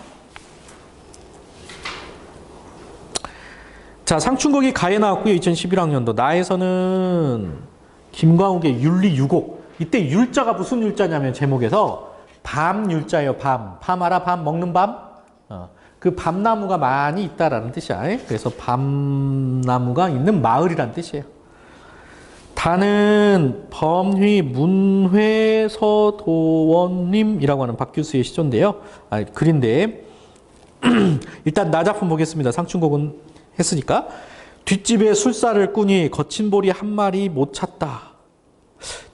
자, 상충곡이 가에 나왔고요. 2011학년도. 나에서는 김광욱의 윤리유곡. 이때 율자가 무슨 율자냐면 제목에서 밤율자예요. 밤. 밤 알아? 밤 먹는 밤? 그 밤나무가 많이 있다라는 뜻이야. 그래서 밤나무가 있는 마을이란 뜻이에요. 다는 범휘 문회서도원님이라고 하는 박규수의 시조인데요. 글인데 일단 나 작품 보겠습니다. 상충곡은 했으니까. 뒷집에 술사를 꾸니 거친 보리 한 마리 못 찼다.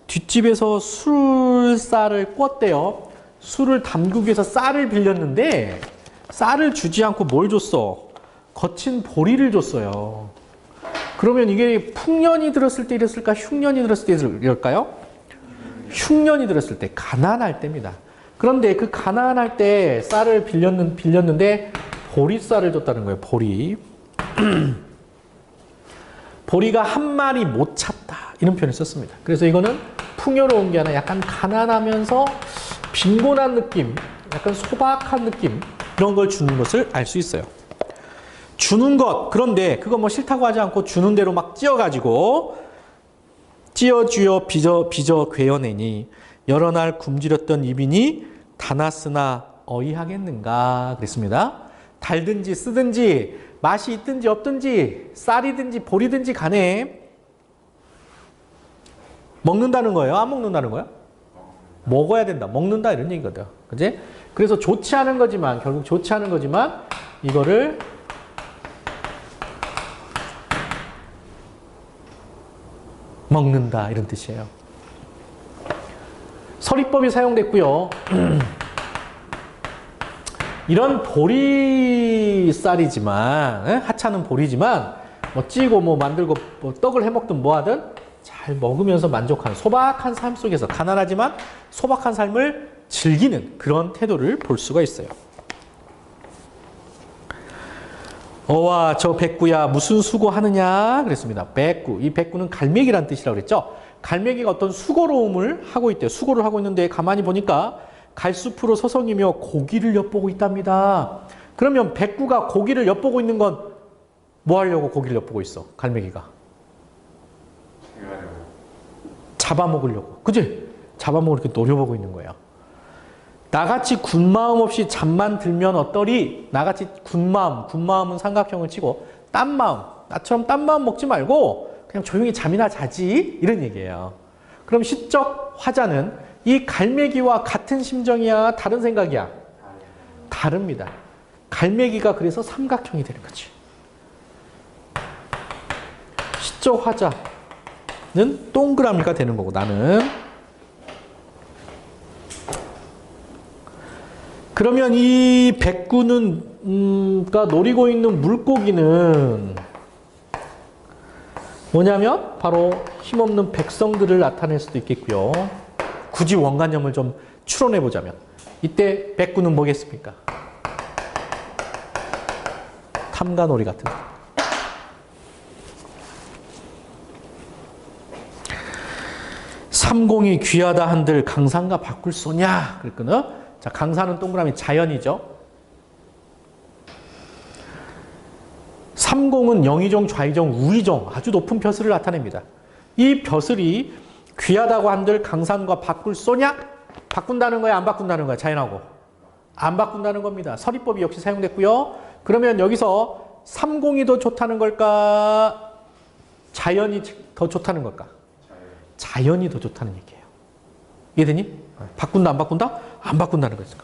뒷집에서 술사를 꿨대요. 술을 담그기 위해서 쌀을 빌렸는데 쌀을 주지 않고 뭘 줬어? 거친 보리를 줬어요. 그러면 이게 풍년이 들었을 때 이랬을까? 흉년이 들었을 때 이럴까요? 흉년이 들었을 때, 가난할 때입니다. 그런데 그 가난할 때 쌀을 빌렸는데 보리쌀을 줬다는 거예요. 보리. 보리가 한 마리 못 찼다. 이런 표현을 썼습니다. 그래서 이거는 풍요로운 게 아니라 약간 가난하면서 빈곤한 느낌, 약간 소박한 느낌 이런 걸 주는 것을 알 수 있어요. 주는 것, 그런데 그거 뭐 싫다고 하지 않고 주는 대로 막 찌어가지고 찌어주어 빚어 괴어내니 여러 날 굶주렸던 이빈이 다났으나 어이하겠는가 그랬습니다. 달든지 쓰든지 맛이 있든지 없든지 쌀이든지 보리든지 간에 먹는다는 거예요? 안 먹는다는 거예요? 먹어야 된다. 먹는다 이런 얘기거든. 그치? 그래서 좋지 않은 거지만 결국 좋지 않은 거지만 이거를 먹는다 이런 뜻이에요. 서리법이 사용됐고요. 이런 보리쌀이지만, 하찮은 보리지만, 뭐 찌고 뭐 만들고 뭐 떡을 해먹든 뭐하든 잘 먹으면서 만족하는 소박한 삶 속에서 가난하지만 소박한 삶을 즐기는 그런 태도를 볼 수가 있어요. 어와 저 백구야 무슨 수고하느냐 그랬습니다. 백구, 이 백구는 갈매기란 뜻이라고 그랬죠. 갈매기가 어떤 수고로움을 하고 있대요. 수고를 하고 있는데 가만히 보니까 갈숲으로 서성이며 고기를 엿보고 있답니다. 그러면 백구가 고기를 엿보고 있는 건 뭐 하려고 고기를 엿보고 있어? 갈매기가 잡아먹으려고, 그치? 잡아먹으려 이렇게 노려보고 있는 거예요. 나같이 군마음 없이 잠만 들면 어떠리? 나같이 군마음은 삼각형을 치고 딴마음, 나처럼 딴마음 먹지 말고 그냥 조용히 잠이나 자지, 이런 얘기예요. 그럼 시적 화자는 이 갈매기와 같은 심정이야, 다른 생각이야? 다릅니다. 갈매기가 그래서 삼각형이 되는 거지. 시적 화자는 동그라미가 되는 거고, 나는. 그러면 이 백구는 가 노리고 있는 물고기는 뭐냐면 바로 힘없는 백성들을 나타낼 수도 있겠고요. 굳이 원관념을 좀 추론해 보자면 이때 백구는 뭐겠습니까? 탐관오리 같은 거. 삼공이 귀하다 한들 강산과 바꿀 소냐? 그랬거든. 자, 강산은 동그라미 자연이죠. 삼공은 영의정, 좌의정, 우의정 아주 높은 벼슬을 나타냅니다. 이 벼슬이 귀하다고 한들 강산과 바꿀 소냐? 바꾼다는 거야, 안 바꾼다는 거야, 자연하고? 안 바꾼다는 겁니다. 서리법이 역시 사용됐고요. 그러면 여기서 삼공이 더 좋다는 걸까? 자연이 더 좋다는 걸까? 자연이 더 좋다는 얘기예요. 이해되니? 바꾼다, 안 바꾼다? 안 바꾼다는 거죠.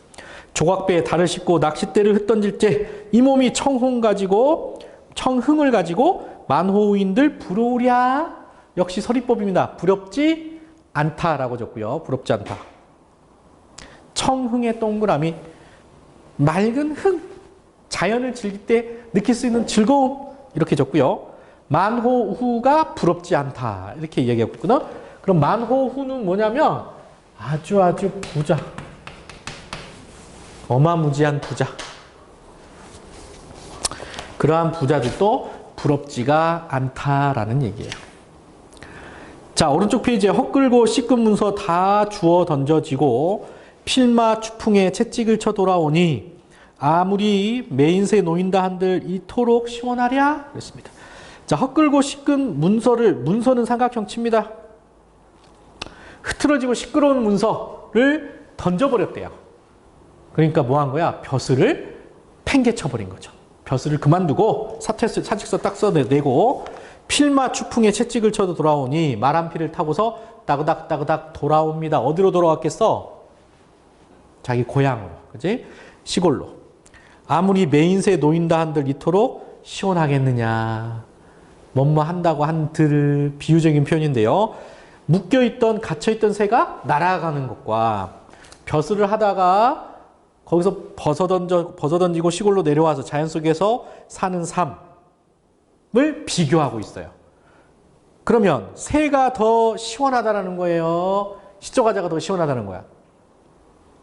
조각배에 달을 싣고 낚싯대를 흩던질 때 이 몸이 청흥을 가지고 만호우인들 부러우랴. 역시 서리법입니다. 부럽지 않다라고 적고요. 부럽지 않다. 청흥의 동그라미, 맑은 흥, 자연을 즐길 때 느낄 수 있는 즐거움, 이렇게 적고요. 만호후가 부럽지 않다, 이렇게 얘기하고 있거든. 그럼 만호후는 뭐냐면 아주 부자, 어마무지한 부자. 그러한 부자들도 부럽지가 않다라는 얘기예요. 자, 오른쪽 페이지에 헛글고 씻은 문서 다 주워 던져지고 필마 추풍에 채찍을 쳐 돌아오니 아무리 매인새 놓인다 한들 이토록 시원하랴? 그랬습니다. 자, 헛글고 씻은 문서는 삼각형 칩니다. 흐트러지고 시끄러운 문서를 던져버렸대요. 그러니까 뭐 한 거야? 벼슬을 팽개쳐버린 거죠. 벼슬을 그만두고 사직서 딱 써내고 필마 추풍에 채찍을 쳐도 돌아오니 말 한 피를 타고서 따그닥 돌아옵니다. 어디로 돌아왔겠어? 자기 고향으로, 그지? 시골로. 아무리 매인새 놓인다 한들 이토록 시원하겠느냐. 뭐뭐 한다고 한들 비유적인 표현인데요. 묶여있던, 갇혀있던 새가 날아가는 것과 벼슬을 하다가 거기서 벗어던지고 시골로 내려와서 자연 속에서 사는 삶을 비교하고 있어요. 그러면 새가 더 시원하다라는 거예요? 시적화자가 더 시원하다는 거야?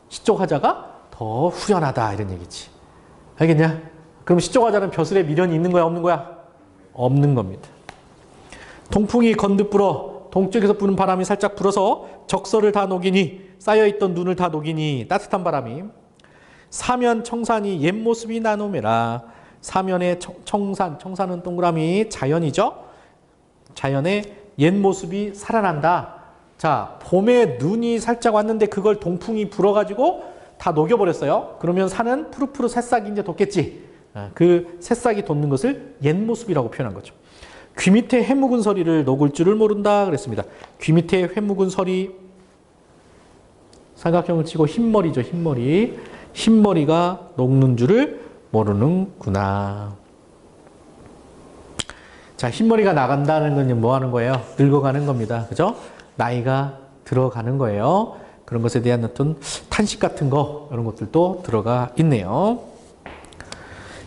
시적화자가 더 후련하다, 이런 얘기지. 알겠냐? 그럼 시적화자는 벼슬에 미련이 있는 거야, 없는 거야? 없는 겁니다. 동풍이 건득 불어, 동쪽에서 부는 바람이 살짝 불어서 적설을 다 녹이니, 쌓여있던 눈을 다 녹이니, 따뜻한 바람이. 사면 청산이 옛 모습이 나누메라. 사면의 청산은 동그라미 자연이죠. 자연의 옛 모습이 살아난다. 자, 봄에 눈이 살짝 왔는데 그걸 동풍이 불어가지고 다 녹여버렸어요. 그러면 산은 푸르푸르 새싹이 이제 돋겠지. 그 새싹이 돋는 것을 옛 모습이라고 표현한 거죠. 귀 밑에 해 묵은 서리를 녹을 줄을 모른다 그랬습니다. 귀 밑에 해 묵은 서리, 삼각형을 치고 흰머리죠, 흰머리. 흰머리가 녹는 줄을 모르는구나. 자, 흰머리가 나간다는 건 뭐 하는 거예요? 늙어가는 겁니다. 그죠? 나이가 들어가는 거예요. 그런 것에 대한 어떤 탄식 같은 거 이런 것들도 들어가 있네요.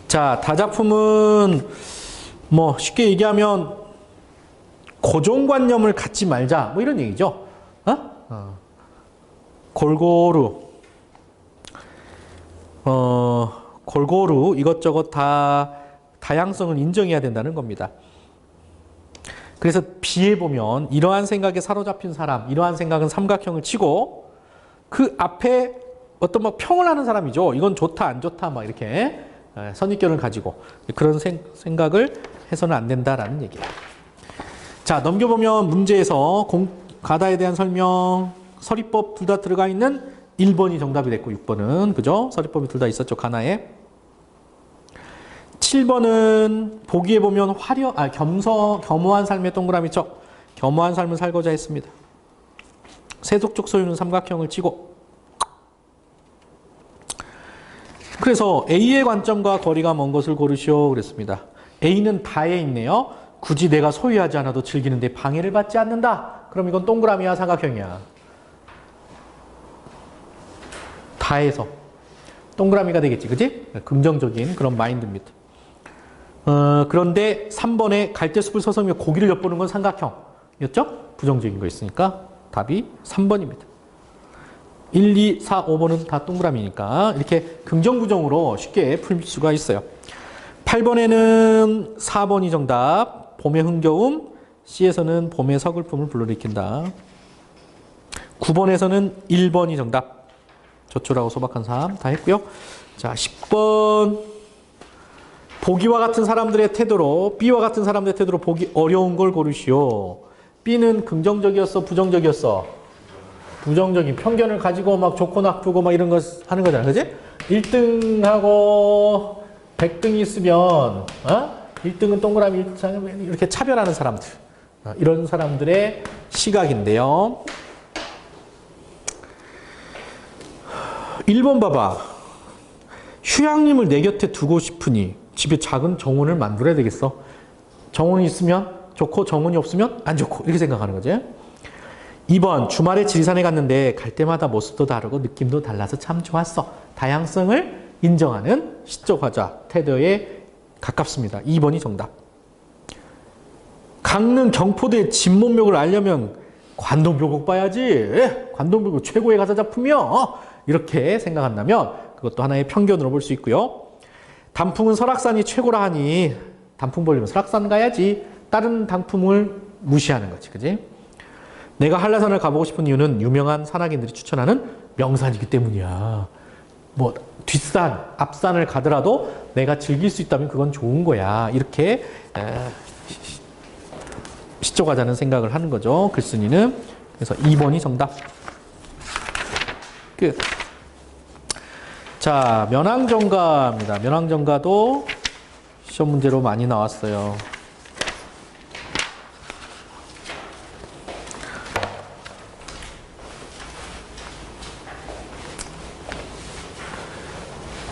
자, 다작품은 뭐 쉽게 얘기하면 고정관념을 갖지 말자 뭐 이런 얘기죠. 골고루 이것저것 다 다양성을 인정해야 된다는 겁니다. 그래서 B에 보면 이러한 생각에 사로잡힌 사람, 이러한 생각은 삼각형을 치고 그 앞에 어떤 막 평을 하는 사람이죠. 이건 좋다, 안 좋다, 막 이렇게 선입견을 가지고 그런 생각을 해서는 안 된다라는 얘기예요. 자, 넘겨보면 문제에서 가다에 대한 설명, 서리법 둘 다 들어가 있는 1번이 정답이 됐고 6번은 그죠? 서리법이 둘 다 있었죠. 가나에. 7번은 보기에 보면 겸허한 삶의 동그라미 쳐. 겸허한 삶을 살고자 했습니다. 세속적 소유는 삼각형을 치고. 그래서 A의 관점과 거리가 먼 것을 고르시오 그랬습니다. A는 다에 있네요. 굳이 내가 소유하지 않아도 즐기는데 방해를 받지 않는다. 그럼 이건 동그라미야, 삼각형이야? 다에서 동그라미가 되겠지, 그지? 긍정적인 그런 마인드입니다. 그런데 3번에 갈대숲을 서성이며 고기를 엿보는 건 삼각형이었죠? 부정적인 거 있으니까 답이 3번입니다. 1, 2, 4, 5번은 다 동그라미니까 이렇게 긍정, 부정으로 쉽게 풀 수가 있어요. 8번에는 4번이 정답. 봄의 흥겨움, C에서는 봄의 서글픔을 불러일으킨다. 9번에서는 1번이 정답. 조촐하고 소박한 삶 다 했고요. 자, 10번. 보기와 같은 사람들의 태도로, B와 같은 사람들의 태도로 보기 어려운 걸 고르시오. B는 긍정적이었어, 부정적이었어? 부정적인 편견을 가지고 막 좋고 나쁘고 막 이런 거 하는 거잖아, 그지? 1등하고 100등이 있으면, 1등은 동그라미 이렇게 차별하는 사람들. 이런 사람들의 시각인데요. 1번 봐봐. 휴양림을 내 곁에 두고 싶으니 집에 작은 정원을 만들어야 되겠어. 정원이 있으면 좋고 정원이 없으면 안 좋고 이렇게 생각하는 거지. 2번 주말에 지리산에 갔는데 갈 때마다 모습도 다르고 느낌도 달라서 참 좋았어. 다양성을 인정하는 시적 화자 태도에 가깝습니다. 2번이 정답. 강릉 경포대의 진문묘를 알려면 관동묘곡 봐야지. 관동묘곡 최고의 가사 작품이요. 이렇게 생각한다면 그것도 하나의 편견으로 볼 수 있고요. 단풍은 설악산이 최고라 하니 단풍 보려면 설악산 가야지. 다른 단풍을 무시하는 거지. 그지? 내가 한라산을 가보고 싶은 이유는 유명한 산악인들이 추천하는 명산이기 때문이야. 뭐 뒷산, 앞산을 가더라도 내가 즐길 수 있다면 그건 좋은 거야. 이렇게 시적하자는 생각을 하는 거죠. 글쓴이는. 그래서 2번이 정답. 끝. 자, 면항정가입니다. 면항정가도 시험 문제로 많이 나왔어요.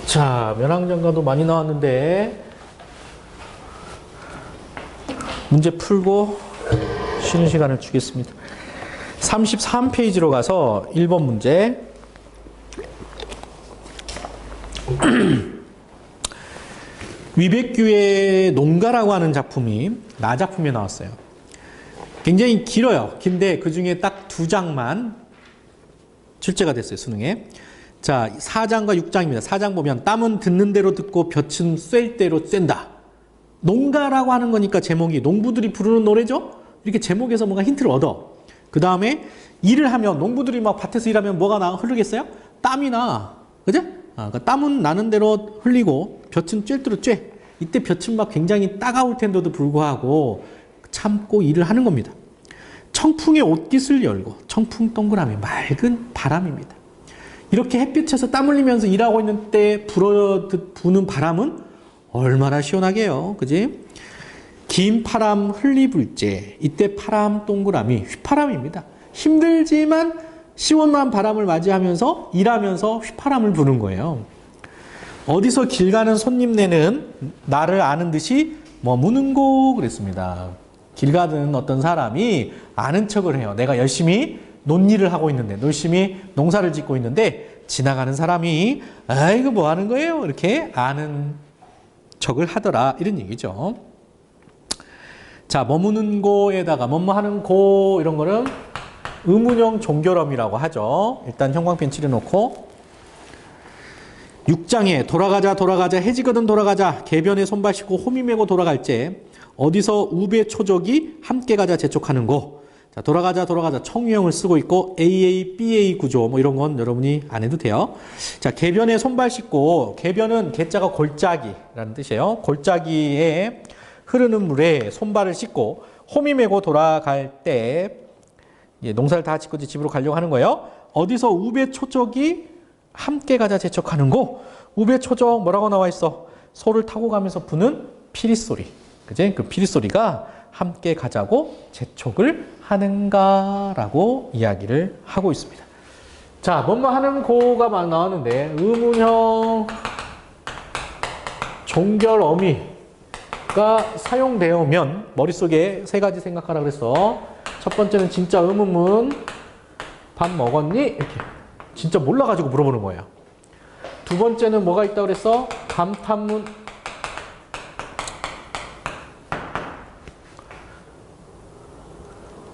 자, 면항정가도 많이 나왔는데 문제 풀고 쉬는 시간을 주겠습니다. 33페이지로 가서 1번 문제. 위백규의 농가라고 하는 작품이 나작품에 나왔어요. 굉장히 길어요. 긴데 그 중에 딱 2장만 출제가 됐어요, 수능에. 자, 4장과 6장입니다. 4장 보면 땀은 듣는 대로 듣고 볕은 쐴 대로 쐰다. 농가라고 하는 거니까 제목이 농부들이 부르는 노래죠? 이렇게 제목에서 뭔가 힌트를 얻어. 그 다음에 일을 하면 농부들이 막 밭에서 일하면 뭐가 흐르겠어요? 땀이 나. 그죠? 그러니까 땀은 나는 대로 흘리고 볕은 쐴 대로 쬐. 이때 볕은 막 굉장히 따가울 텐데도 불구하고 참고 일을 하는 겁니다. 청풍의 옷깃을 열고 청풍 동그라미 맑은 바람입니다. 이렇게 햇빛에서 땀 흘리면서 일하고 있는 때 부는 바람은 얼마나 시원하게요. 그지? 긴 파람 흘리불 때 이때 파람 동그라미 휘파람입니다. 힘들지만 시원한 바람을 맞이하면서 일하면서 휘파람을 부는 거예요. 어디서 길 가는 손님네는 나를 아는 듯이 머무는고 그랬습니다. 길 가는 어떤 사람이 아는 척을 해요. 내가 열심히 논일을 하고 있는데 열심히 농사를 짓고 있는데 지나가는 사람이 아이고 뭐 하는 거예요? 이렇게 아는 척을 하더라 이런 얘기죠. 자, 머무는 고에다가 뭐뭐 하는 고 이런 거는 의문형 종결음이라고 하죠. 일단 형광펜 칠해놓고 6장에 돌아가자 해지거든 돌아가자 개변에 손발 씻고 호미 메고 돌아갈 때 어디서 우배 초족이 함께 가자 재촉하는 고. 자, 돌아가자 청유형을 쓰고 있고 AA, BA 구조 뭐 이런 건 여러분이 안 해도 돼요. 자, 개변에 손발 씻고 개변은 개자가 골짜기라는 뜻이에요. 골짜기에 흐르는 물에 손발을 씻고 호미 메고 돌아갈 때 농사를 다 짓고 집으로 가려고 하는 거예요. 어디서 우배 초족이 함께 가자 재촉하는 고. 우배 초족 뭐라고 나와 있어? 소를 타고 가면서 부는 피리소리. 그지? 그 피리소리가 함께 가자고 재촉을 하는가라고 이야기를 하고 있습니다. 자, 뭐뭐 하는 고가 막 나왔는데 의문형 종결 어미가 사용되면 머릿속에 세 가지 생각하라 그랬어. 첫 번째는 진짜 의문문 밥 먹었니? 이렇게 진짜 몰라가지고 물어보는 거예요. 두 번째는 뭐가 있다고 그랬어? 감탄문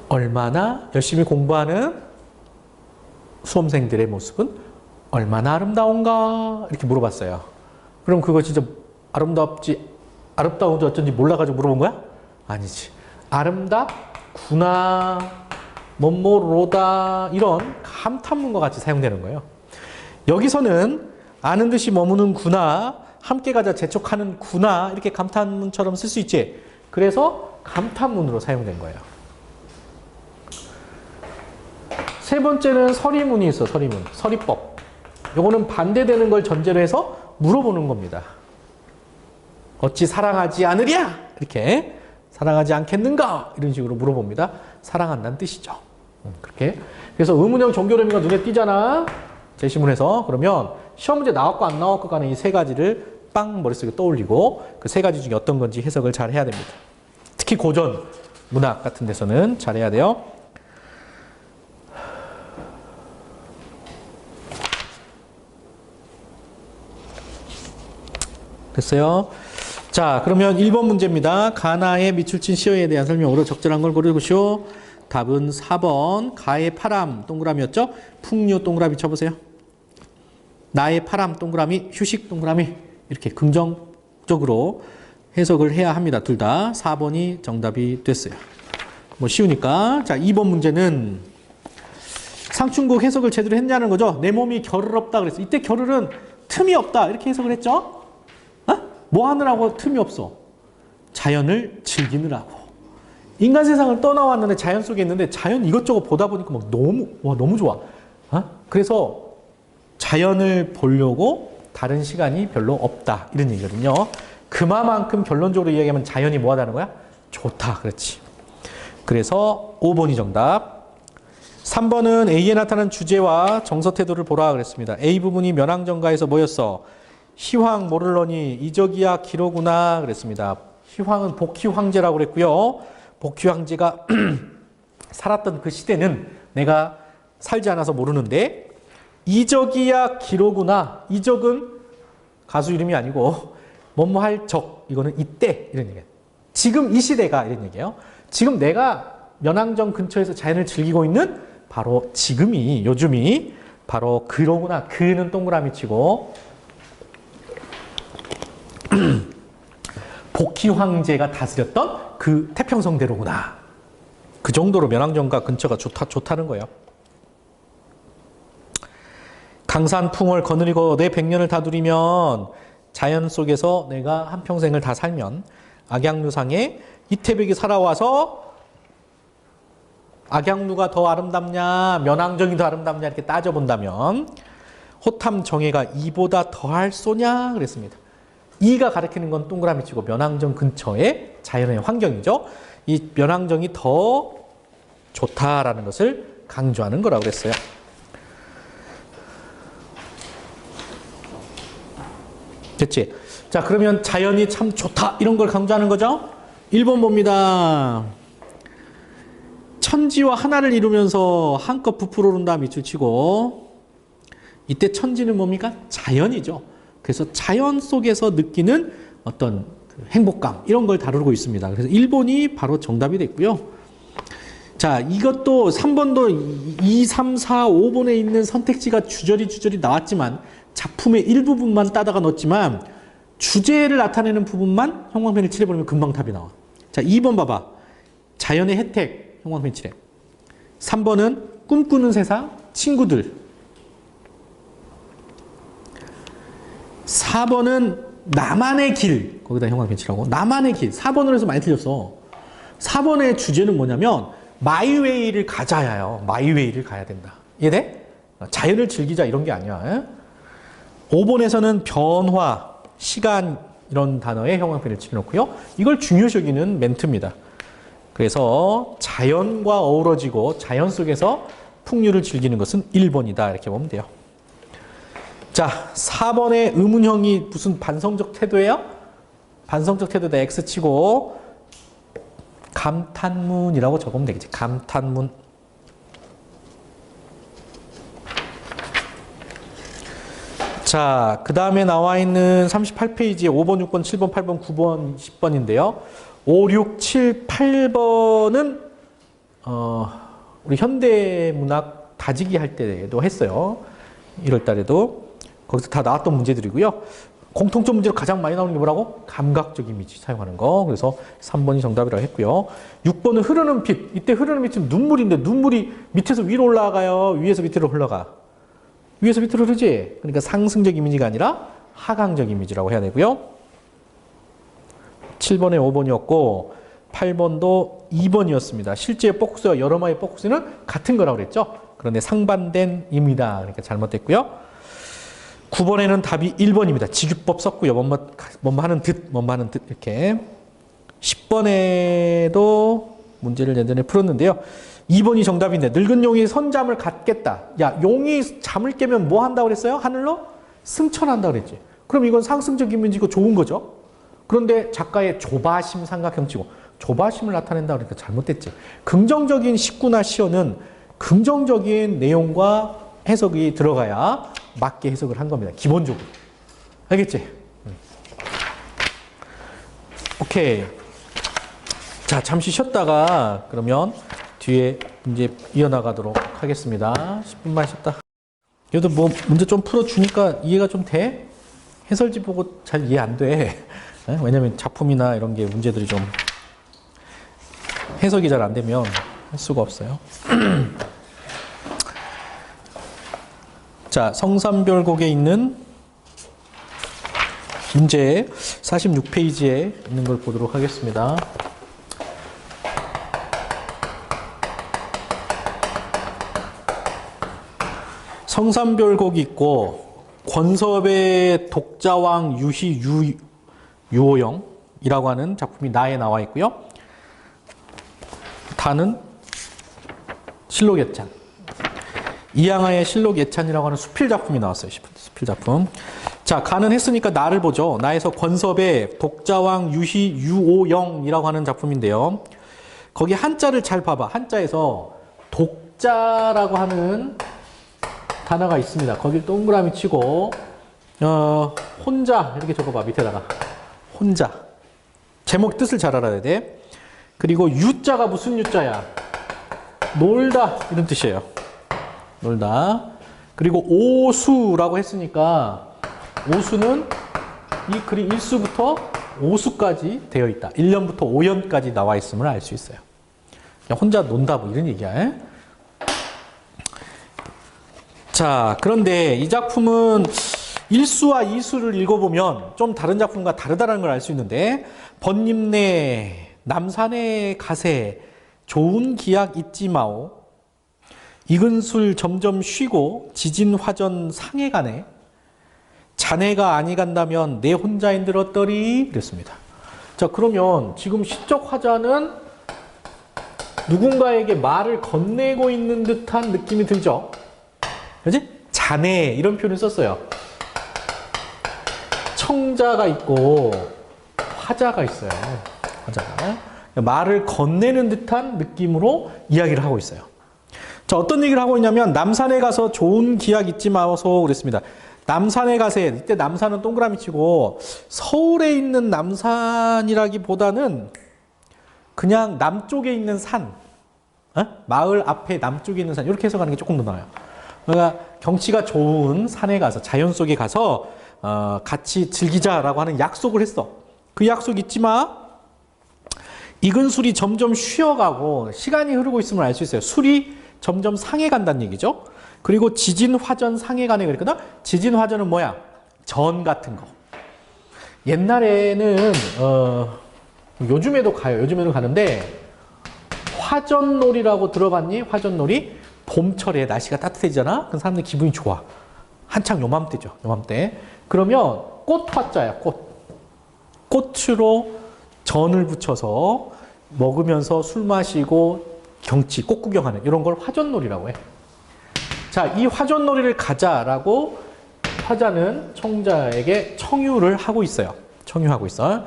얼마나 열심히 공부하는 수험생들의 모습은 얼마나 아름다운가 이렇게 물어봤어요. 그럼 그거 진짜 아름다운지 어쩐지 몰라가지고 물어본 거야? 아니지. 아름답구나 뭐뭐로다 이런 감탄문과 같이 사용되는 거예요. 여기서는 아는 듯이 머무는구나 함께 가자 재촉하는구나 이렇게 감탄문처럼 쓸 수 있지. 그래서 감탄문으로 사용된 거예요. 세 번째는 서리문이 있어. 서리문. 서리법. 요거는 반대되는 걸 전제로 해서 물어보는 겁니다. 어찌 사랑하지 않으랴? 이렇게 사랑하지 않겠는가? 이런 식으로 물어봅니다. 사랑한다는 뜻이죠. 그렇게. 그래서 의문형 종결의미가 눈에 띄잖아. 제시문에서. 그러면 시험 문제 나왔고 안 나왔고 간에 이 세 가지를 빵 머릿속에 떠올리고 그 세 가지 중에 어떤 건지 해석을 잘 해야 됩니다. 특히 고전 문학 같은 데서는 잘 해야 돼요. 됐어요? 자, 그러면 1번 문제입니다. 가나에 밑줄 친 시어에 대한 설명으로 적절한 걸 고르시오. 답은 4번. 가의 파람 동그라미였죠? 풍류 동그라미 쳐보세요. 나의 파람 동그라미, 휴식 동그라미. 이렇게 긍정적으로 해석을 해야 합니다. 둘 다. 4번이 정답이 됐어요. 뭐 쉬우니까. 자, 2번 문제는 상충곡 해석을 제대로 했냐는 거죠. 내 몸이 결을 없다 그랬어. 이때 결을은 틈이 없다. 이렇게 해석을 했죠. 뭐 하느라고 틈이 없어? 자연을 즐기느라고. 인간 세상을 떠나왔는데 자연 속에 있는데 자연 이것저것 보다 보니까 막 너무 좋아. 그래서 자연을 보려고 다른 시간이 별로 없다. 이런 얘기거든요. 그만큼 결론적으로 이야기하면 자연이 뭐 하다는 거야? 좋다. 그렇지. 그래서 5번이 정답. 3번은 A에 나타난 주제와 정서 태도를 보라 그랬습니다. A 부분이 면왕정가에서 뭐였어? 희황 모를러니 이적이야 기로구나 그랬습니다. 희황은 복희 황제라고 그랬고요. 복희 황제가 살았던 그 시대는 내가 살지 않아서 모르는데 이적이야 기로구나. 이적은 가수 이름이 아니고 뭐뭐 할 적. 이거는 이때 이런 얘기예요. 지금 이 시대가 이런 얘기예요. 지금 내가 면왕정 근처에서 자연을 즐기고 있는 바로 지금이 요즘이 바로 그로구나. 그는 동그라미 치고 복희 황제가 다스렸던 그 태평성대로구나. 그 정도로 면왕정가 근처가 좋다는 거예요. 강산풍월 거느리고 내 100년을 다 누리면 자연 속에서 내가 한평생을 다 살면 악양루상에 이태백이 살아와서 악양루가 더 아름답냐 면왕정이 더 아름답냐 이렇게 따져본다면 호탐정예가 이보다 더할 소냐 그랬습니다. 이가 가리키는 건 동그라미 치고 면왕정 근처의 자연의 환경이죠. 이 면왕정이 더 좋다라는 것을 강조하는 거라고 그랬어요. 됐지? 자, 그러면 자연이 참 좋다 이런 걸 강조하는 거죠. 1번 봅니다. 토지와 하나를 이루면서 한껏 부풀어 오른다 밑줄 치고 이때 천지는 뭡니까? 자연이죠. 그래서 자연 속에서 느끼는 어떤 행복감 이런 걸 다루고 있습니다. 그래서 1번이 바로 정답이 됐고요. 자, 이것도 3번도 2, 3, 4, 5번에 있는 선택지가 주저리 나왔지만 작품의 일부분만 따다가 넣었지만 주제를 나타내는 부분만 형광펜을 칠해버리면 금방 답이 나와. 자, 2번 봐봐. 자연의 혜택 형광펜 칠해. 3번은 꿈꾸는 세상 친구들. 4번은 나만의 길. 거기다 형광펜 칠하고. 나만의 길. 4번으로 해서 많이 틀렸어. 4번의 주제는 뭐냐면 마이웨이를 가자야요. 마이웨이를 가야 된다. 이해돼? 자연을 즐기자 이런 게 아니야. 5번에서는 변화, 시간 이런 단어에 형광펜을 칠해놓고요. 이걸 중요시 여기는 멘트입니다. 그래서 자연과 어우러지고 자연 속에서 풍류를 즐기는 것은 1번이다. 이렇게 보면 돼요. 자, 4번의 의문형이 무슨 반성적 태도예요? 반성적 태도다 X 치고 감탄문이라고 적으면 되겠지. 감탄문. 자, 그 다음에 나와 있는 38페이지에 5번, 6번, 7번, 8번, 9번, 10번인데요. 5, 6, 7, 8번은 우리 현대문학 다지기 할 때도 했어요. 1월 달에도. 거기서 다 나왔던 문제들이고요. 공통점 문제로 가장 많이 나오는 게 뭐라고? 감각적 이미지 사용하는 거. 그래서 3번이 정답이라고 했고요. 6번은 흐르는 빛. 이때 흐르는 빛은 눈물인데 눈물이 밑에서 위로 올라가요? 위에서 밑으로 흘러가? 위에서 밑으로 흐르지? 그러니까 상승적 이미지가 아니라 하강적 이미지라고 해야 되고요. 7번에 5번이었고 8번도 2번이었습니다. 실제 포커스와 여러마의 포커스는 같은 거라고 그랬죠. 그런데 상반된 입니다. 그러니까 잘못됐고요. 9번에는 답이 1번입니다. 직유법 썼고요. 뭐뭐 하는 듯 이렇게. 10번에도 문제를 예전에 풀었는데요. 2번이 정답인데 늙은 용이 선잠을 갖겠다. 야, 용이 잠을 깨면 뭐 한다고 그랬어요? 하늘로? 승천한다고 그랬지. 그럼 이건 상승적 이미지고 좋은 거죠. 그런데 작가의 조바심 삼각형치고 조바심을 나타낸다 그러니까 잘못됐지. 긍정적인 시구나 시어는 긍정적인 내용과 해석이 들어가야 맞게 해석을 한 겁니다. 기본적으로. 알겠지? 오케이. 자, 잠시 쉬었다가 그러면 뒤에 문제 이어나가도록 하겠습니다. 10분만 쉬었다. 그래도 뭐 문제 좀 풀어주니까 이해가 좀 돼? 해설지 보고 잘 이해 안 돼. 왜냐면 작품이나 이런 게 문제들이 좀 해석이 잘 안 되면 할 수가 없어요. 자, 성삼별곡에 있는 문제 46페이지에 있는 걸 보도록 하겠습니다. 성삼별곡이 있고 권섭의 독자왕 유희 유호영이라고 하는 작품이 나에 나와 있고요. 다는 실록예찬. 이양아의 실록예찬이라고 하는 수필 작품이 나왔어요. 수필 작품. 자, 가는 했으니까 나를 보죠. 나에서 권섭의 독자왕 유희 유오영이라고 하는 작품인데요. 거기 한자를 잘 봐봐. 한자에서 독자라고 하는 단어가 있습니다. 거길 동그라미 치고 혼자 이렇게 적어봐. 밑에다가 혼자. 제목 뜻을 잘 알아야 돼. 그리고 유자가 무슨 유자야? 놀다 이런 뜻이에요. 놀다. 그리고 오수라고 했으니까 오수는 이 글이 1수부터 5수까지 되어 있다. 1년부터 5년까지 나와 있음을 알 수 있어요. 그냥 혼자 논다 뭐 이런 얘기야. 자, 그런데 이 작품은 1수와 2수를 읽어보면 좀 다른 작품과 다르다는 걸 알 수 있는데 번님네 남산의 가세 좋은 기약 잊지 마오 익은 술 점점 쉬고 지진 화전 상해 가네 자네가 아니 간다면 내 혼자인 들 어떠리 그랬습니다. 자, 그러면 지금 시적 화자는 누군가에게 말을 건네고 있는 듯한 느낌이 들죠. 그렇지? 자네 이런 표현을 썼어요. 청자가 있고 화자가 있어요. 화자가. 말을 건네는 듯한 느낌으로 이야기를 하고 있어요. 자, 어떤 얘기를 하고 있냐면 남산에 가서 좋은 기약 잊지 마소 그랬습니다. 남산에 가세. 이때 남산은 동그라미 치고 서울에 있는 남산이라기보다는 그냥 남쪽에 있는 산, 마을 앞에 남쪽에 있는 산 이렇게 해석하는 게 조금 더 나아요. 그러니까 경치가 좋은 산에 가서 자연 속에 가서 같이 즐기자라고 하는 약속을 했어. 그 약속 잊지 마. 익은 술이 점점 쉬어가고 시간이 흐르고 있음을 알 수 있어요. 술이 점점 상해 간다는 얘기죠. 그리고 지진화전 상해가네 그랬거든. 지진화전은 뭐야? 전 같은 거. 옛날에는 요즘에도 가요. 요즘에도 가는데 화전놀이라고 들어봤니? 화전놀이. 봄철에 날씨가 따뜻해지잖아. 그럼 사람들 기분이 좋아. 한창 요맘때죠. 요맘때. 그러면 꽃화자야. 꽃으로 전을 붙여서 먹으면서 술 마시고 경치, 꽃 구경하는 이런 걸 화전놀이라고 해. 자, 이 화전놀이를 가자라고 화자는 청자에게 청유를 하고 있어요. 청유하고 있어.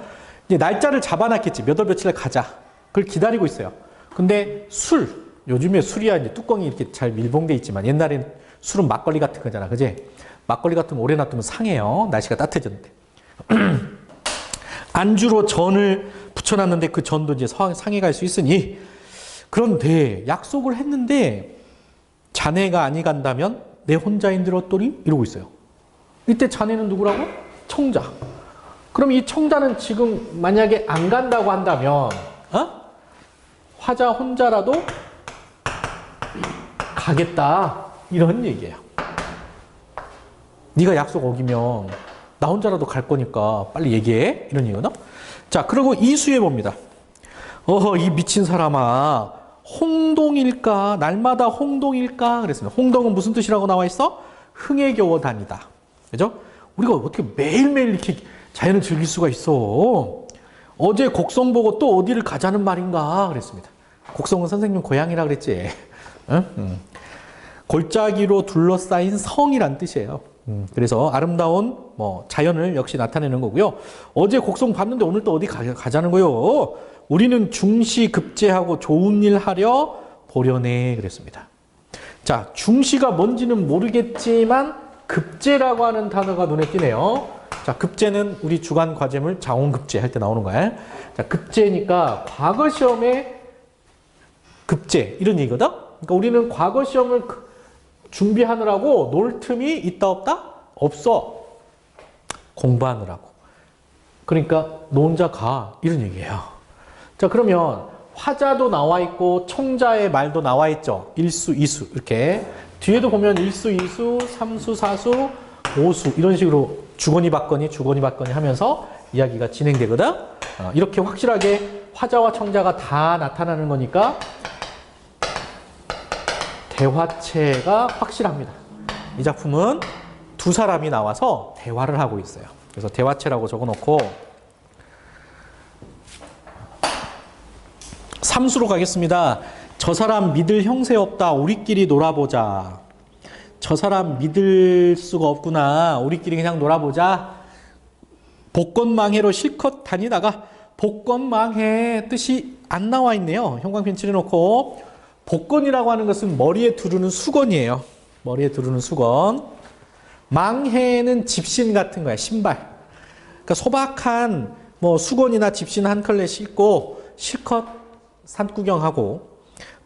이제 날짜를 잡아놨겠지. 몇 월 며칠에 가자. 그걸 기다리고 있어요. 근데 요즘에 술이야 이제 뚜껑이 이렇게 잘 밀봉돼 있지만 옛날엔 술은 막걸리 같은 거잖아. 그지? 막걸리 같은 거 오래 놔두면 상해요. 날씨가 따뜻해졌는데. 안주로 전을 붙여놨는데 그 전도 이제 상해 갈 수 있으니 그런데 약속을 했는데 자네가 아니 간다면 내 혼자인들 어떠리? 이러고 있어요. 이때 자네는 누구라고? 청자. 그럼 이 청자는 지금 만약에 안 간다고 한다면 화자 혼자라도 가겠다 이런 얘기예요. 네가 약속 어기면 나 혼자라도 갈 거니까 빨리 얘기해 이런 얘기거든. 자, 그리고 이수에 봅니다. 이 미친 사람아, 홍동일까? 날마다 홍동일까? 그랬습니다. 홍동은 무슨 뜻이라고 나와 있어? 흥에 겨워 다니다. 그죠? 우리가 어떻게 매일매일 이렇게 자연을 즐길 수가 있어? 어제 곡성 보고 또 어디를 가자는 말인가? 그랬습니다. 곡성은 선생님 고향이라 그랬지. 응? 골짜기로 둘러싸인 성이란 뜻이에요. 그래서 아름다운 자연을 역시 나타내는 거고요. 어제 곡성 봤는데 오늘 또 어디 가자는 거요? 우리는 중시급제하고 좋은 일 하려 보려네 그랬습니다. 자, 중시가 뭔지는 모르겠지만 급제라고 하는 단어가 눈에 띄네요. 자, 급제는 우리 주간 과제물 자원급제 할 때 나오는 거야. 자, 급제니까 과거 시험에 급제 이런 얘기거든. 그러니까 우리는 과거 시험을 준비하느라고 놀 틈이 있다 없다? 없어. 공부하느라고. 그러니까 너 혼자 가 이런 얘기예요. 자, 그러면 화자도 나와 있고 청자의 말도 나와 있죠. 일수, 이수 이렇게. 뒤에도 보면 일수, 이수, 삼수, 사수, 오수 이런 식으로 주거니 받거니 하면서 이야기가 진행되거든. 이렇게 확실하게 화자와 청자가 다 나타나는 거니까 대화체가 확실합니다. 이 작품은 두 사람이 나와서 대화를 하고 있어요. 그래서 대화체라고 적어놓고 삼수로 가겠습니다. 저 사람 믿을 형세 없다. 우리끼리 놀아보자. 저 사람 믿을 수가 없구나. 우리끼리 그냥 놀아보자. 복권망해로 실컷 다니다가 복권망해 뜻이 안 나와 있네요. 형광펜 칠해놓고 복권이라고 하는 것은 머리에 두르는 수건이에요. 머리에 두르는 수건. 망해는 집신 같은 거야. 신발. 그러니까 소박한 수건이나 집신 한 컬레 신고 실컷 산구경하고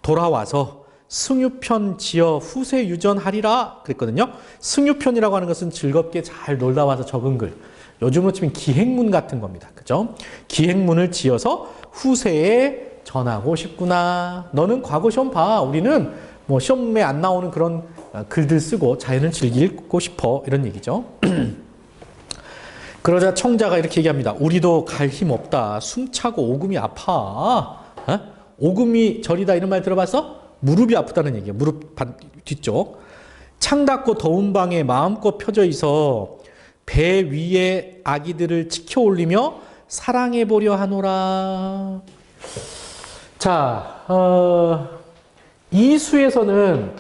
돌아와서 승유편 지어 후세 유전하리라 그랬거든요. 승유편이라고 하는 것은 즐겁게 잘 놀다 와서 적은 글. 요즘으로 치면 기행문 같은 겁니다. 그죠? 기행문을 지어서 후세에 전하고 싶구나. 너는 과거 시험 봐. 우리는 시험에 안 나오는 그런 글들 쓰고 자연을 즐기고 싶어. 이런 얘기죠. 그러자 청자가 이렇게 얘기합니다. 우리도 갈 힘 없다. 숨차고 오금이 아파. 오금이 저리다 이런 말 들어봤어? 무릎이 아프다는 얘기예요. 무릎 뒤쪽. 창 닫고 더운 방에 마음껏 펴져 있어 배 위에 아기들을 치켜 올리며 사랑해 보려 하노라. 자, 이 수에서는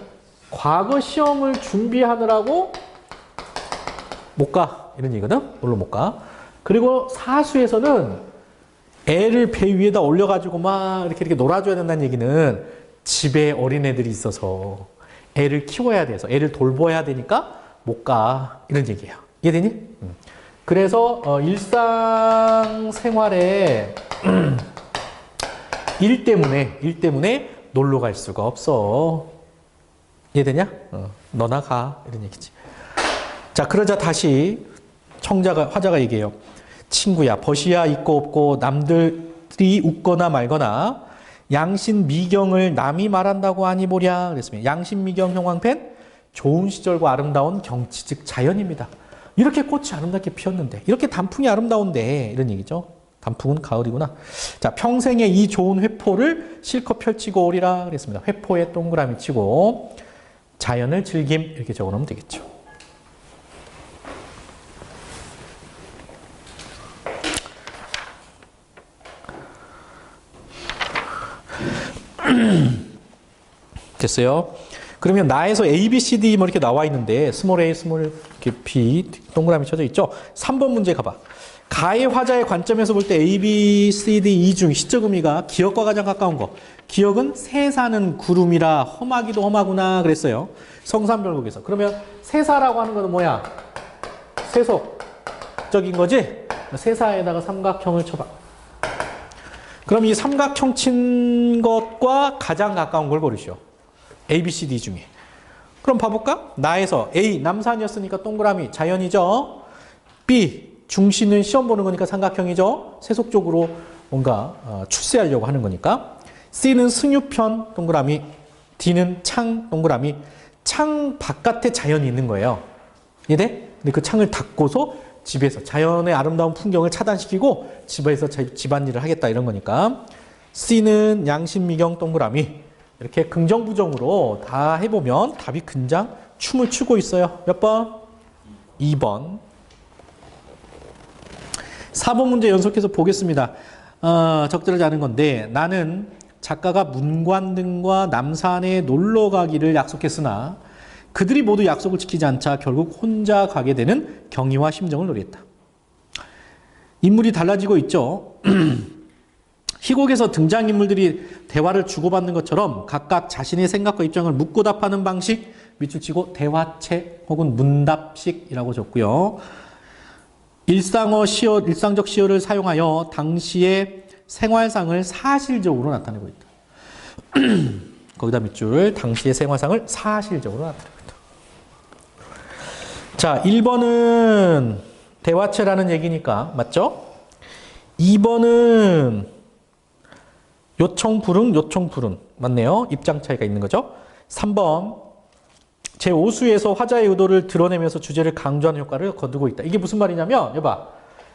과거 시험을 준비하느라고 못 가. 이런 얘기거든. 물론 못 가. 그리고 사수에서는 애를 배 위에다 올려가지고 막 이렇게 놀아줘야 된다는 얘기는 집에 어린애들이 있어서 애를 키워야 돼서 애를 돌봐야 되니까 못 가. 이런 얘기예요. 이해되니? 그래서 일상생활에 일 때문에 놀러 갈 수가 없어. 이해되냐? 너나 가. 이런 얘기지. 자, 그러자 다시 화자가 얘기해요. 친구야, 벗이야 있고 없고 남들이 웃거나 말거나 양신미경을 남이 말한다고 하니 보랴. 그랬습니다. 양신미경 형광펜, 좋은 시절과 아름다운 경치, 즉 자연입니다. 이렇게 꽃이 아름답게 피었는데, 이렇게 단풍이 아름다운데, 이런 얘기죠. 단풍은 가을이구나. 자, 평생에 이 좋은 회포를 실컷 펼치고 오리라 그랬습니다. 회포에 동그라미 치고 자연을 즐김 이렇게 적어놓으면 되겠죠. 됐어요? 그러면 나에서 A, B, C, D 뭐 이렇게 나와 있는데 스몰 a, 스몰 B 동그라미 쳐져 있죠? 3번 문제 가봐. 가의 화자의 관점에서 볼 때 A, B, C, D, E 중 시적 의미가 기억과 가장 가까운 거. 기억은 새사는 구름이라 험하기도 험하구나 그랬어요. 성산별곡에서. 그러면 새사라고 하는 거는 뭐야? 세속적인 거지? 새사에다가 삼각형을 쳐봐. 그럼 이 삼각형 친 것과 가장 가까운 걸 고르시오. A, B, C, D 중에. 그럼 봐볼까? 나에서 A, 남산이었으니까 동그라미, 자연이죠. B, 중시는 시험 보는 거니까 삼각형이죠. 세속적으로 뭔가 출세하려고 하는 거니까. C는 승유편, 동그라미. D는 창, 동그라미. 창 바깥에 자연이 있는 거예요. 이해돼? 근데 그 창을 닫고서 집에서 자연의 아름다운 풍경을 차단시키고 집에서 집안일을 하겠다 이런 거니까. C는 양심미경, 동그라미. 이렇게 긍정부정으로 다 해보면 답이 근장 춤을 추고 있어요. 몇 번? 2번. 4번 문제 연속해서 보겠습니다. 적절하지 않은 건데 나는 작가가 문관등과 남산에 놀러 가기를 약속했으나 그들이 모두 약속을 지키지 않자 결국 혼자 가게 되는 경위와 심정을 노렸다. 인물이 달라지고 있죠. 희곡에서 등장인물들이 대화를 주고받는 것처럼 각각 자신의 생각과 입장을 묻고 답하는 방식 밑줄 치고 대화책 혹은 문답식이라고 적고요. 일상적 시어를 사용하여 당시의 생활상을 사실적으로 나타내고 있다. 거기다 밑줄 당시의 생활상을 사실적으로 나타내고 있다. 자, 1번은 대화체라는 얘기니까 맞죠? 2번은 요청 맞네요. 입장 차이가 있는 거죠. 3번 제5수에서 화자의 의도를 드러내면서 주제를 강조하는 효과를 거두고 있다. 이게 무슨 말이냐면 여봐.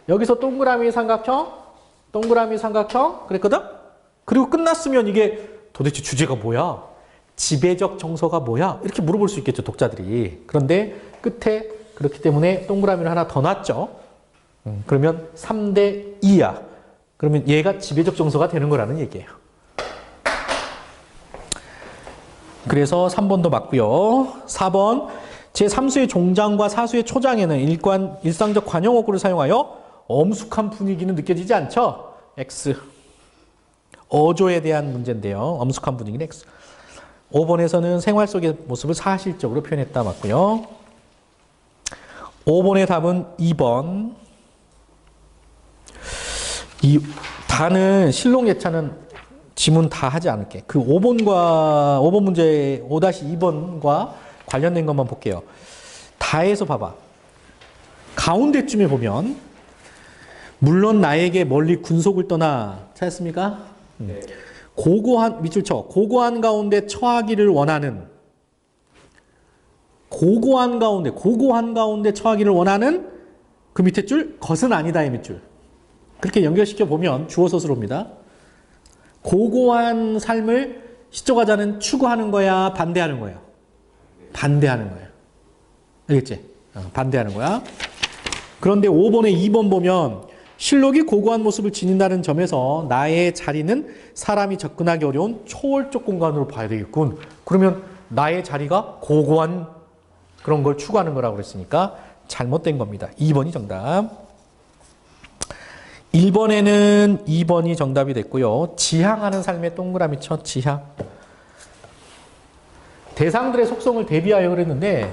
여기서 동그라미 삼각형 그랬거든? 그리고 끝났으면 이게 도대체 주제가 뭐야? 지배적 정서가 뭐야? 이렇게 물어볼 수 있겠죠, 독자들이. 그런데 끝에 그렇기 때문에 동그라미를 하나 더 놨죠. 그러면 3대 2야. 그러면 얘가 지배적 정서가 되는 거라는 얘기예요. 그래서 3번도 맞고요. 4번 제3수의 종장과 4수의 초장에는 일상적 관용어구를 사용하여 엄숙한 분위기는 느껴지지 않죠? X. 어조에 대한 문제인데요. 엄숙한 분위기는 X. 5번에서는 생활 속의 모습을 사실적으로 표현했다 맞고요. 5번의 답은 2번. 다는 실록 예차는 지문 다 하지 않을게. 그 5번 문제 5-2번과 관련된 것만 볼게요. 다에서 봐봐. 가운데쯤에 보면 물론 나에게 멀리 군속을 떠나 찾았습니까? 네. 고고한 밑줄 쳐. 고고한 가운데 처하기를 원하는 고고한 가운데 처하기를 원하는 그 밑에 줄 것은 아니다의 밑줄. 그렇게 연결시켜 보면 주어 서술어입니다. 고고한 삶을 시적화자는 추구하는 거야, 반대하는 거야? 반대하는 거야. 알겠지? 반대하는 거야. 그런데 5번에 2번 보면 실록이 고고한 모습을 지닌다는 점에서 나의 자리는 사람이 접근하기 어려운 초월적 공간으로 봐야 되겠군. 그러면 나의 자리가 고고한 그런 걸 추구하는 거라고 그랬으니까 잘못된 겁니다. 2번이 정답. 1번에는 2번이 정답이 됐고요. 지향하는 삶의 동그라미 쳐, 지향. 대상들의 속성을 대비하여 그랬는데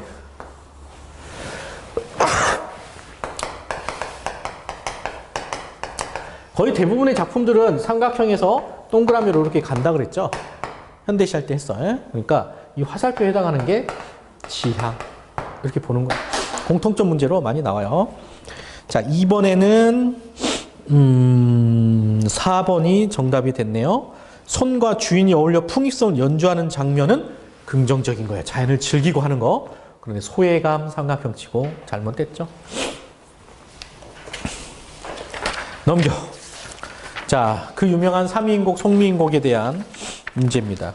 거의 대부분의 작품들은 삼각형에서 동그라미로 이렇게 간다 그랬죠. 현대시 할 때 했어. 그러니까 이 화살표에 해당하는 게 지향. 이렇게 보는 거예요. 공통점 문제로 많이 나와요. 자, 2번에는 4번이 정답이 됐네요. 손과 주인이 어울려 풍익성을 연주하는 장면은 긍정적인 거예요. 자연을 즐기고 하는 거. 그런데 소외감 삼각형 치고 잘못됐죠. 넘겨. 자, 그 유명한 삼위인곡, 송미인곡에 대한 문제입니다.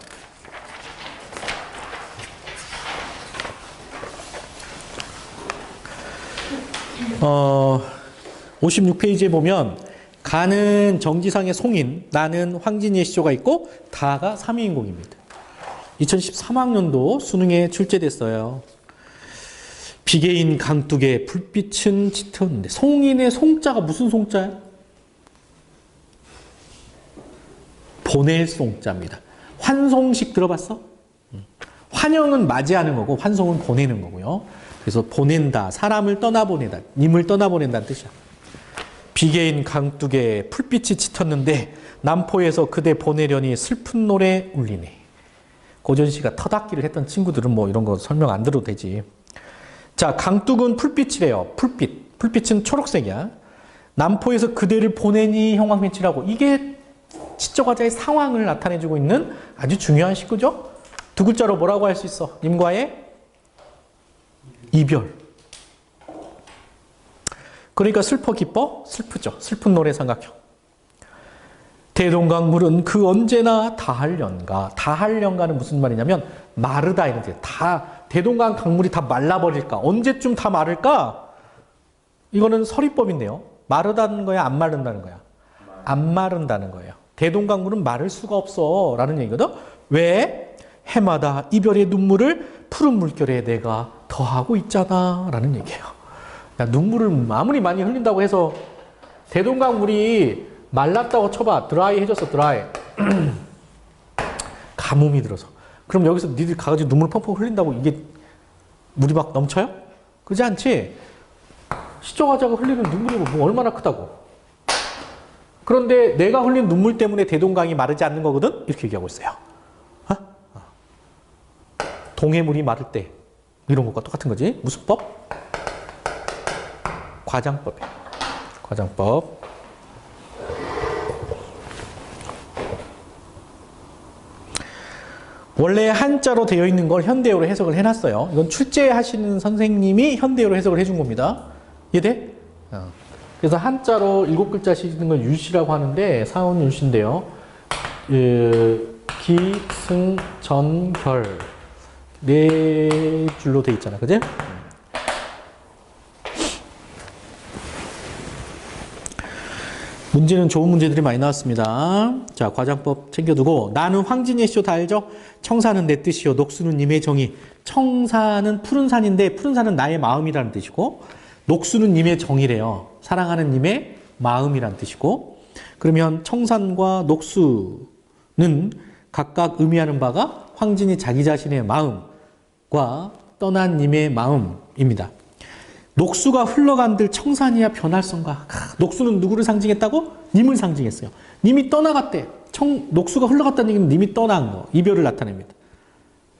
56페이지에 보면 가는 정지상의 송인, 나는 황진이의 시조가 있고 다가 삼위인곡입니다. 2013학년도 수능에 출제됐어요. 비계인 강둑에 불빛은 짙었는데 송인의 송자가 무슨 송자야? 보낼 송자입니다. 환송식 들어봤어? 환영은 맞이하는 거고 환송은 보내는 거고요. 그래서 보낸다, 사람을 떠나보내다, 님을 떠나보낸다는 뜻이야. 비계인 강둑에 풀빛이 짙었는데 남포에서 그대 보내려니 슬픈 노래 울리네. 고전 씨가 터닫기를 했던 친구들은 뭐 이런 거 설명 안 들어도 되지. 자, 강둑은 풀빛이래요. 풀빛. 풀빛은 초록색이야. 남포에서 그대를 보내니 형광빛이라고. 이게 시적화자의 상황을 나타내주고 있는 아주 중요한 시구죠. 두 글자로 뭐라고 할 수 있어? 님과의 이별. 그러니까 슬퍼 기뻐? 슬프죠. 슬픈 노래 삼각형. 대동강물은 그 언제나 다할련가. 다할련가는 무슨 말이냐면 마르다 이런 뜻이에요. 다 대동강 강물이 다 말라버릴까? 언제쯤 다 마를까? 이거는 서리법인데요. 마르다는 거야, 안 마른다는 거야? 안 마른다는 거예요. 대동강물은 마를 수가 없어 라는 얘기거든. 왜? 해마다 이별의 눈물을 푸른 물결에 내가 더하고 있잖아 라는 얘기예요. 야, 눈물을 아무리 많이 흘린다고 해서 대동강물이 말랐다고 쳐봐. 드라이 해줬어, 드라이. 가뭄이 들어서. 그럼 여기서 니들 가가지고 눈물 펑펑 흘린다고 이게 물이 막 넘쳐요? 그러지 않지? 시적화자가 흘리는 눈물이 뭐 얼마나 크다고. 그런데 내가 흘린 눈물 때문에 대동강이 마르지 않는 거거든? 이렇게 얘기하고 있어요. 어? 동해물이 마를 때 이런 것과 똑같은 거지. 무슨 법? 과장법이에요. 과장법. 원래 한자로 되어 있는 걸 현대어로 해석을 해놨어요. 이건 출제하시는 선생님이 현대어로 해석을 해준 겁니다. 이해돼? 그래서 한자로 7글자 씩있는 걸 유시라고 하는데 사원 유시인데요. 기, 승, 전, 결. 4줄로 돼 있잖아. 그지? 문제는 좋은 문제들이 많이 나왔습니다. 자, 과장법 챙겨두고. 나는 황진이의 시조 다 알죠? 청사는 내 뜻이요. 녹수는 님의 정의. 청사는 푸른 산인데 푸른 산은 나의 마음이라는 뜻이고 녹수는 님의 정의래요. 사랑하는 님의 마음이라는 뜻이고 그러면 청산과 녹수는 각각 의미하는 바가 황진이 자기 자신의 마음과 떠난 님의 마음입니다. 녹수가 흘러간들 청산이야 변할성가. 녹수는 누구를 상징했다고? 님을 상징했어요. 님이 떠나갔대. 녹수가 흘러갔다는 얘기는 님이 떠난 거. 이별을 나타냅니다.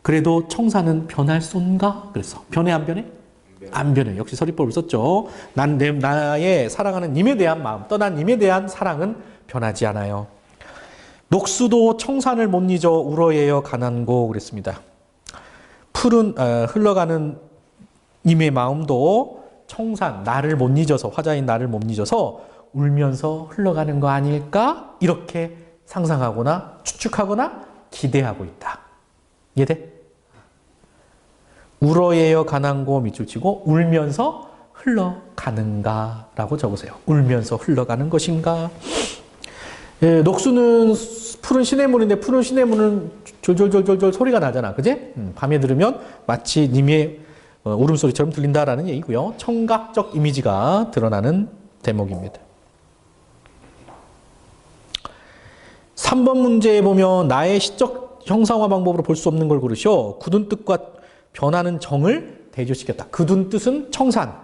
그래도 청산은 변할손가? 그래서 변해 안 변해? 안 변해. 역시 서리법을 썼죠. 나의 사랑하는 님에 대한 마음, 떠난 님에 대한 사랑은 변하지 않아요. 녹수도 청산을 못 잊어 울어예여 가난고 그랬습니다. 푸른 흘러가는 님의 마음도 청산, 나를 못 잊어서, 화자인 나를 못 잊어서 울면서 흘러가는 거 아닐까? 이렇게 상상하거나 추측하거나 기대하고 있다. 이해돼? 울어예여 가난고 밑줄 치고 울면서 흘러가는가 라고 적으세요. 울면서 흘러가는 것인가? 예, 녹수는 푸른 시냇물인데 푸른 시냇물은 졸졸졸졸 소리가 나잖아. 그지? 밤에 들으면 마치 님의 울음소리처럼 들린다라는 얘기고요. 청각적 이미지가 드러나는 대목입니다. 3번 문제에 보면 나의 시적 형상화 방법으로 볼 수 없는 걸 고르시오. 굳은 뜻과 변하는 정을 대조시켰다. 굳은 뜻은 청산.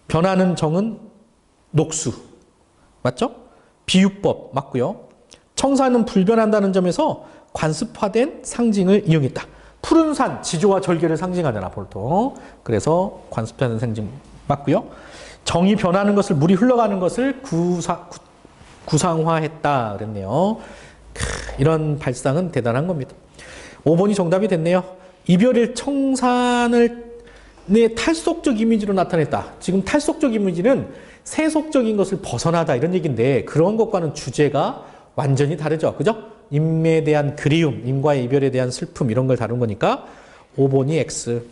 변하는 정은 녹수. 맞죠? 비유법 맞고요. 청산은 불변한다는 점에서 관습화된 상징을 이용했다. 푸른 산, 지조와 절개를 상징하잖아, 보통. 그래서 관습화된 상징 맞고요. 정이 변하는 것을, 물이 흘러가는 것을 구상화했다 그랬네요. 이런 발상은 대단한 겁니다. 5번이 정답이 됐네요. 이별의 청산을 탈속적 이미지로 나타냈다. 지금 탈속적 이미지는 세속적인 것을 벗어나다 이런 얘기인데 그런 것과는 주제가 완전히 다르죠. 그죠? 임에 대한 그리움, 임과의 이별에 대한 슬픔 이런 걸 다룬 거니까 5번이 X.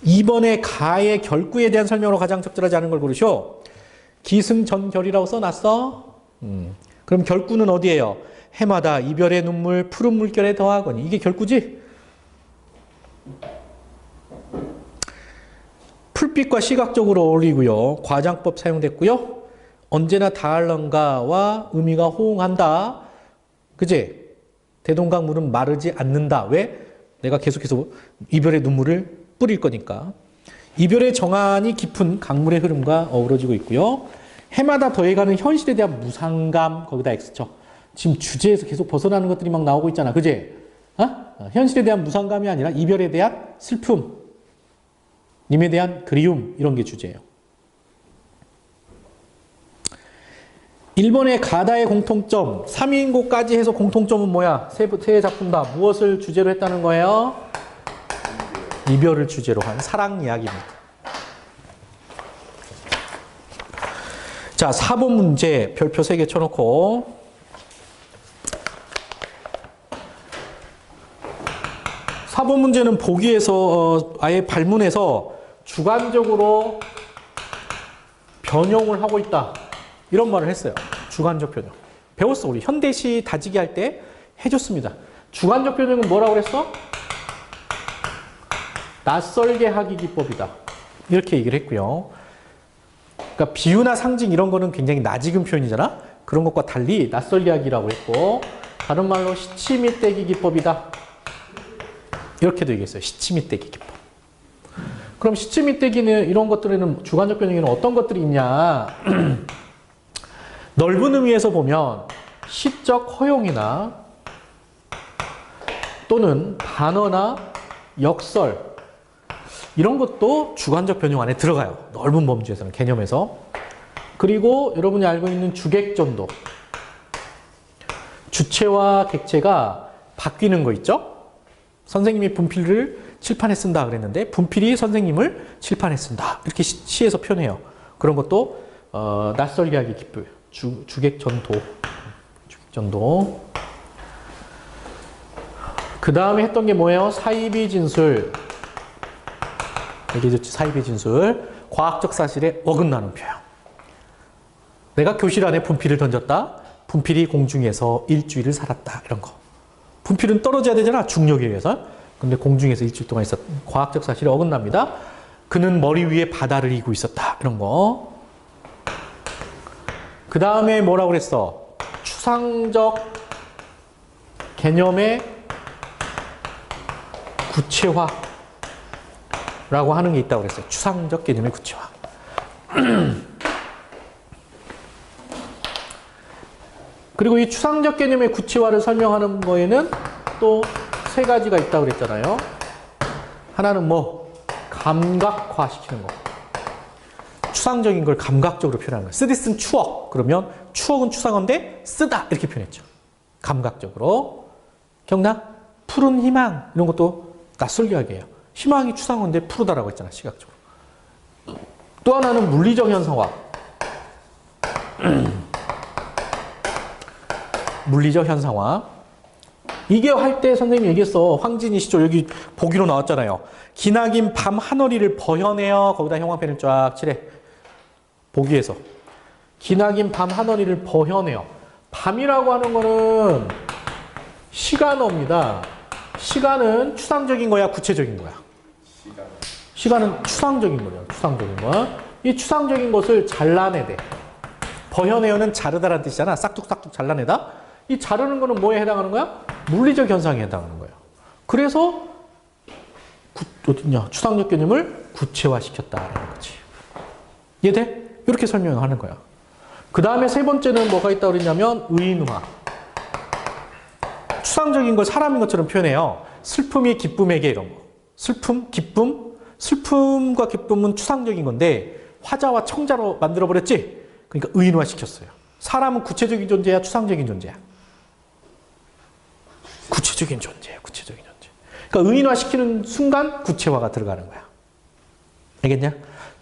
2번에 가의 결구에 대한 설명으로 가장 적절하지 않은 걸 고르시오. 기승전결이라고 써놨어. 그럼 결구는 어디예요? 해마다 이별의 눈물 푸른 물결에 더하거니. 이게 결구지? 풀빛과 시각적으로 어울리고요. 과장법 사용됐고요. 언제나 다할런가와 의미가 호응한다. 그지? 대동강 물은 마르지 않는다. 왜? 내가 계속해서 이별의 눈물을 뿌릴 거니까. 이별의 정한이 깊은 강물의 흐름과 어우러지고 있고요. 해마다 더해가는 현실에 대한 무상감, 거기다 X죠. 지금 주제에서 계속 벗어나는 것들이 막 나오고 있잖아. 그지? 현실에 대한 무상감이 아니라 이별에 대한 슬픔, 님에 대한 그리움, 이런 게 주제예요. 1번의 가다의 공통점, 3인고까지 해서 공통점은 뭐야? 세 작품 다 무엇을 주제로 했다는 거예요? 이별을 주제로 한 사랑 이야기입니다. 자, 4번 문제 별표 3개 쳐놓고 4번 문제는 보기에서 아예 발문에서 주관적으로 변형을 하고 있다. 이런 말을 했어요. 주관적 변형. 배웠어. 우리 현대시 다지기 할 때 해줬습니다. 주관적 변형은 뭐라고 그랬어? 낯설게 하기 기법이다. 이렇게 얘기를 했고요. 그러니까 비유나 상징 이런 거는 굉장히 낯익은 표현이잖아. 그런 것과 달리 낯설게 하기라고 했고 다른 말로 시치 및 떼기 기법이다. 이렇게도 얘기했어요. 시치 및 떼기 기법. 그럼 시치 및 떼기는 이런 것들에는 주관적 변형에는 어떤 것들이 있냐? 넓은 의미에서 보면 시적 허용이나 또는 반어나 역설 이런 것도 주관적 변형 안에 들어가요. 넓은 범주에서는, 개념에서. 그리고 여러분이 알고 있는 주객전도. 주체와 객체가 바뀌는 거 있죠? 선생님이 분필을 칠판에 쓴다 그랬는데 분필이 선생님을 칠판에 쓴다. 이렇게 시에서 표현해요. 그런 것도 낯설게 하기 기쁨. 주객전도. 주객전도. 그 다음에 했던 게 뭐예요? 사이비 진술. 얘기해줬지. 사이비 진술. 과학적 사실에 어긋나는 표현. 내가 교실 안에 분필을 던졌다. 분필이 공중에서 일주일을 살았다. 이런 거. 분필은 떨어져야 되잖아. 중력에 의해서. 근데 공중에서 일주일 동안 있었다. 과학적 사실에 어긋납니다. 그는 머리 위에 바다를 이고 있었다. 이런 거. 그 다음에 뭐라고 그랬어? 추상적 개념의 구체화라고 하는 게 있다고 그랬어요. 추상적 개념의 구체화. 그리고 이 추상적 개념의 구체화를 설명하는 거에는 또 세 가지가 있다고 그랬잖아요. 하나는 뭐? 감각화 시키는 거. 추상적인 걸 감각적으로 표현하는 거예요. 쓰디쓴 추억. 그러면 추억은 추상어인데 쓰다. 이렇게 표현했죠. 감각적으로. 기억나? 푸른 희망. 이런 것도 낯설게 하게 해요. 희망이 추상어인데 푸르다라고 했잖아. 시각적으로. 또 하나는 물리적 현상화. 물리적 현상화. 이게 할 때 선생님이 얘기했어. 황진이 시조 여기 보기로 나왔잖아요. 기나긴 밤 하늘이를 버현해요. 거기다 형광펜을 쫙 칠해. 보기에서. 기나긴 밤 하늘이를 버현해요. 밤이라고 하는 거는 시간어입니다. 시간은 추상적인 거야, 구체적인 거야? 시간은 추상적인 거예요. 추상적인 거. 이 추상적인 것을 잘라내대. 버혀내어는 자르다라는 뜻이잖아. 싹둑싹둑 잘라내다. 이 자르는 거는 뭐에 해당하는 거야? 물리적 현상에 해당하는 거예요. 그래서 어딨냐? 추상적 개념을 구체화시켰다라는 거지. 이해돼? 이렇게 설명하는 거야. 그 다음에 세 번째는 뭐가 있다고 그랬냐면 의인화. 추상적인 걸 사람인 것처럼 표현해요. 슬픔이 기쁨에게 이런 거. 슬픔, 기쁨. 슬픔과 기쁨은 추상적인 건데 화자와 청자로 만들어버렸지? 그러니까 의인화 시켰어요. 사람은 구체적인 존재야, 추상적인 존재야? 구체적인 존재야, 구체적인 존재. 그러니까 의인화 시키는 순간 구체화가 들어가는 거야. 알겠냐?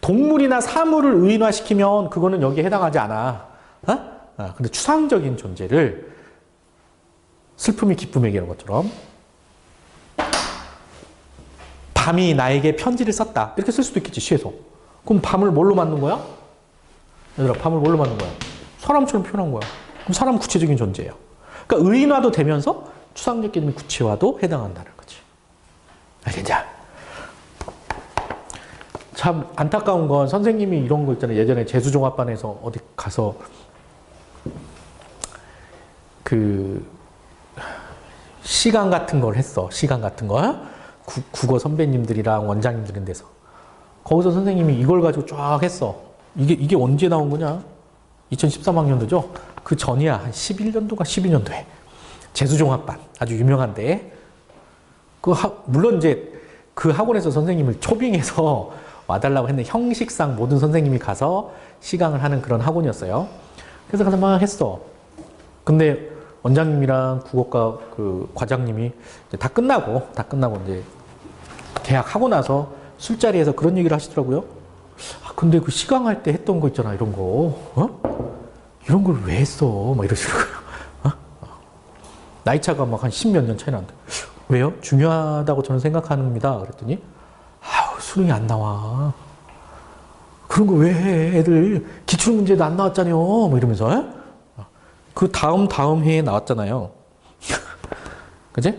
동물이나 사물을 의인화 시키면 그거는 여기에 해당하지 않아. 근데 추상적인 존재를 슬픔이 기쁨에게 이런 것처럼 밤이 나에게 편지를 썼다. 이렇게 쓸 수도 있겠지, 시에서. 그럼 밤을 뭘로 만든 거야? 얘들아, 밤을 뭘로 만든 거야? 사람처럼 표현한 거야. 그럼 사람은 구체적인 존재예요. 그러니까 의인화도 되면서 추상적 개념의 구체화도 해당한다는 거지. 알겠냐? 참 안타까운 건 선생님이 이런 거 있잖아요. 예전에 재수종합반에서 어디 가서 그 시간 같은 걸 했어. 시간 같은 거. 국어 선배님들이랑 원장님들인 데서. 거기서 선생님이 이걸 가지고 쫙 했어. 이게 언제 나온 거냐? 2013학년도죠? 그 전이야. 한 11년도가 12년도에. 재수종합반. 아주 유명한데. 물론 이제 그 학원에서 선생님을 초빙해서 와달라고 했는데 형식상 모든 선생님이 가서 시강을 하는 그런 학원이었어요. 그래서 가서 막 했어. 근데 원장님이랑 국어과 그 과장님이 다 끝나고 이제 개학하고 나서 술자리에서 그런 얘기를 하시더라고요. 근데 그 시강할 때 했던 거 있잖아, 이런 거. 이런 걸 왜 했어? 막 이러시더라고요. 나이 차가 막 한 10몇 년 차이 나는데. 왜요? 중요하다고 저는 생각합니다. 그랬더니, 수능이 안 나와. 그런 거 왜 해? 애들 기출문제도 안 나왔잖아요. 뭐 이러면서. 그 다음 해에 나왔잖아요. 그지?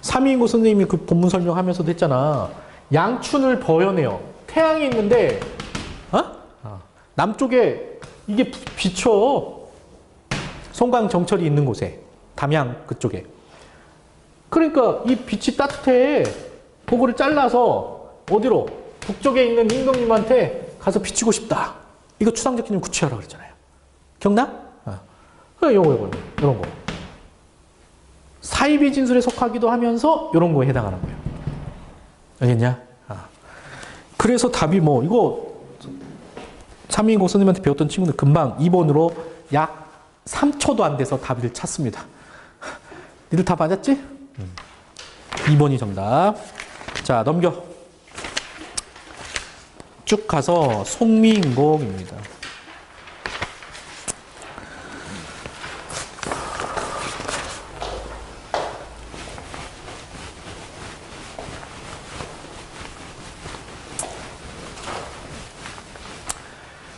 3인고 선생님이 그 본문 설명하면서도 했잖아. 양춘을 버여내요. 태양이 있는데, 남쪽에 이게 비쳐. 송강 정철이 있는 곳에. 담양 그쪽에. 그러니까 이 빛이 따뜻해. 그거를 잘라서 어디로? 북쪽에 있는 임금님한테 가서 비치고 싶다. 이거 추상적 개념 구체화라고 그랬잖아요. 기억나? 요거, 이런 거. 사이비 진술에 속하기도 하면서 이런 거에 해당하는 거예요. 알겠냐? 그래서 답이 뭐, 이거 3인고 선생님한테 배웠던 친구들 금방 2번으로 약 3초도 안 돼서 답을 찾습니다. 니들 다 맞았지? 2번이 정답. 자, 넘겨. 쭉 가서 송미인곡입니다.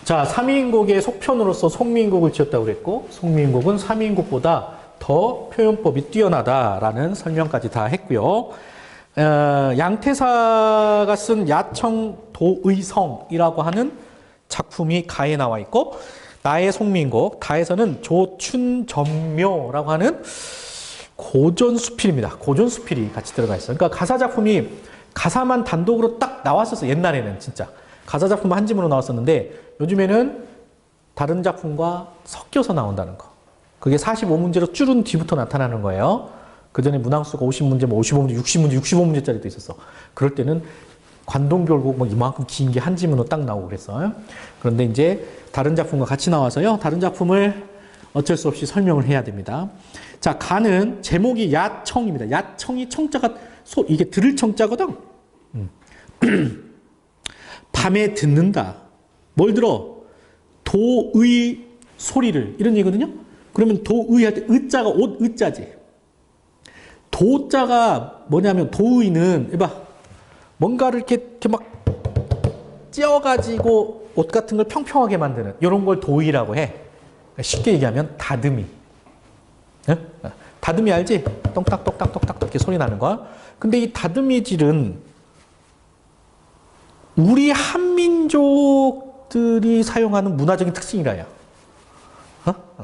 자, 3인곡의 속편으로서 송미인곡을 지었다고 그랬고, 송미인곡은 3인곡보다 더 표현법이 뛰어나다라는 설명까지 다 했고요. 양태사가 쓴 야청도의성이라고 하는 작품이 가에 나와 있고, 나의 송미인곡, 다에서는 조춘전묘라고 하는 고전수필입니다. 고전수필이 같이 들어가 있어요. 그러니까 가사 작품이 가사만 단독으로 딱 나왔었어. 옛날에는 진짜. 가사 작품 한 지문으로 나왔었는데 요즘에는 다른 작품과 섞여서 나온다는 거. 그게 45문제로 줄은 뒤부터 나타나는 거예요. 그 전에 문항수가 50문제, 뭐 55문제, 60문제, 65문제짜리도 있었어. 그럴 때는 관동결국 뭐 이만큼 긴 게 한 지문으로 딱 나오고 그랬어요. 그런데 이제 다른 작품과 같이 나와서요. 다른 작품을 어쩔 수 없이 설명을 해야 됩니다. 자, 가는 제목이 야청입니다. 야청이 청자가 이게 들을 청자거든. 밤에 듣는다. 뭘 들어? 도의 소리를. 이런 얘기거든요. 그러면 도의 할 때 의자가 옷 의자지. 도자가 뭐냐면 도의는 해봐. 뭔가를 이렇게 막 찧어가지고 옷 같은 걸 평평하게 만드는 이런 걸 도의라고 해. 쉽게 얘기하면 다듬이. 다듬이 알지? 똑딱똑딱똑딱 이렇게 소리 나는 거야. 근데 이 다듬이질은 우리 한민족들이 사용하는 문화적인 특징이라요.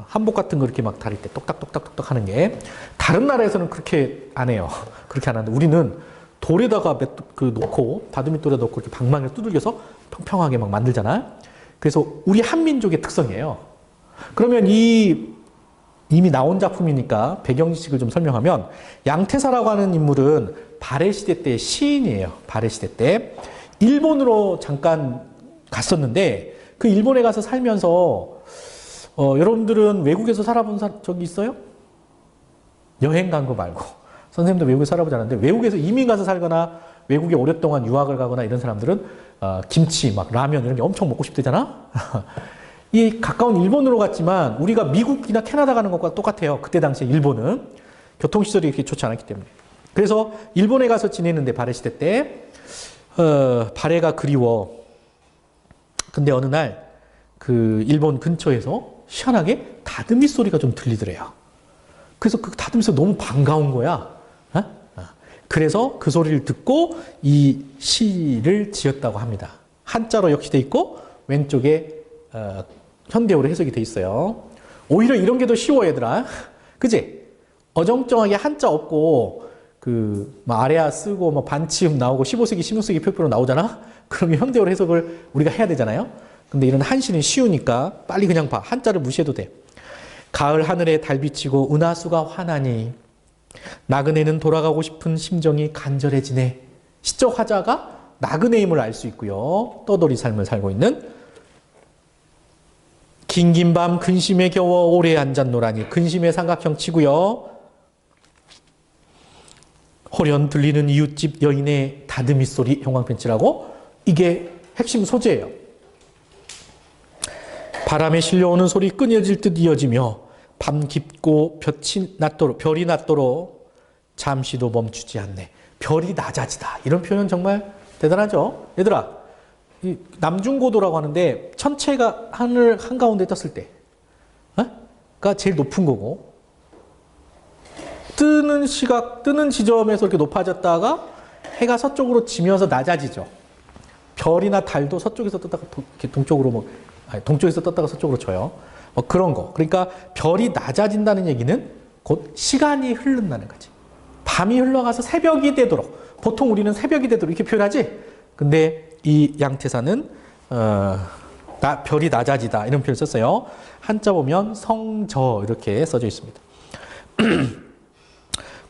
한복 같은 거 이렇게 막 다릴 때 똑딱똑딱똑딱 하는 게 다른 나라에서는 그렇게 안 해요. 그렇게 안 하는데 우리는 돌에다가 놓고 바드민돌에 넣고 이렇게 방망이를 두들겨서 평평하게 막 만들잖아. 그래서 우리 한민족의 특성이에요. 그러면 이미 나온 작품이니까 배경 지식을 좀 설명하면 양태사라고 하는 인물은 발해 시대 때 시인이에요. 발해 시대 때 일본으로 잠깐 갔었는데 그 일본에 가서 살면서 여러분들은 외국에서 살아본 적이 있어요? 여행 간 거 말고. 선생님도 외국에 살아보지 않았는데 외국에서 이민 가서 살거나 외국에 오랫동안 유학을 가거나 이런 사람들은 김치, 막 라면 이런 게 엄청 먹고 싶대잖아. 이 가까운 일본으로 갔지만 우리가 미국이나 캐나다 가는 것과 똑같아요. 그때 당시에 일본은 교통시설이 그렇게 좋지 않았기 때문에. 그래서 일본에 가서 지내는데 발해 시대 때 발해가 그리워. 근데 어느 날 그 일본 근처에서 희한하게 다듬이 소리가 좀 들리더래요. 그래서 그 다듬이 소리 너무 반가운 거야. 그래서 그 소리를 듣고 이 시를 지었다고 합니다. 한자로 역시 돼 있고 왼쪽에 현대어로 해석이 돼 있어요. 오히려 이런 게 더 쉬워 얘들아. 그지? 어정쩡하게 한자 없고 아래아 쓰고 반치음 나오고 15세기 16세기 표표로 나오잖아. 그러면 현대어로 해석을 우리가 해야 되잖아요. 근데 이런 한시는 쉬우니까 빨리 그냥 봐. 한자를 무시해도 돼. 가을 하늘에 달 비치고 은하수가 환하니 나그네는 돌아가고 싶은 심정이 간절해지네. 시적 화자가 나그네임을 알 수 있고요. 떠돌이 삶을 살고 있는 긴긴 밤 근심에 겨워 오래 앉았노라니. 근심의 삼각형 치고요. 호련 들리는 이웃집 여인의 다듬이 소리 형광펜치라고. 이게 핵심 소재예요. 바람에 실려오는 소리 끊어질 듯 이어지며 밤 깊고 별이 낮도록 잠시도 멈추지 않네. 별이 낮아지다. 이런 표현 정말 대단하죠. 얘들아, 이 남중고도라고 하는데 천체가 하늘 한가운데 떴을 때가 제일 높은 거고, 뜨는 지점에서 이렇게 높아졌다가 해가 서쪽으로 지면서 낮아지죠. 별이나 달도 서쪽에서 떴다가 이렇게 동쪽에서 떴다가 서쪽으로 져요. 그런 거. 그러니까 별이 낮아진다는 얘기는 곧 시간이 흐른다는 거지. 밤이 흘러가서 새벽이 되도록. 보통 우리는 새벽이 되도록 이렇게 표현하지. 근데 이 양태사는 별이 낮아지다 이런 표현을 썼어요. 한자 보면 성저 이렇게 써져 있습니다.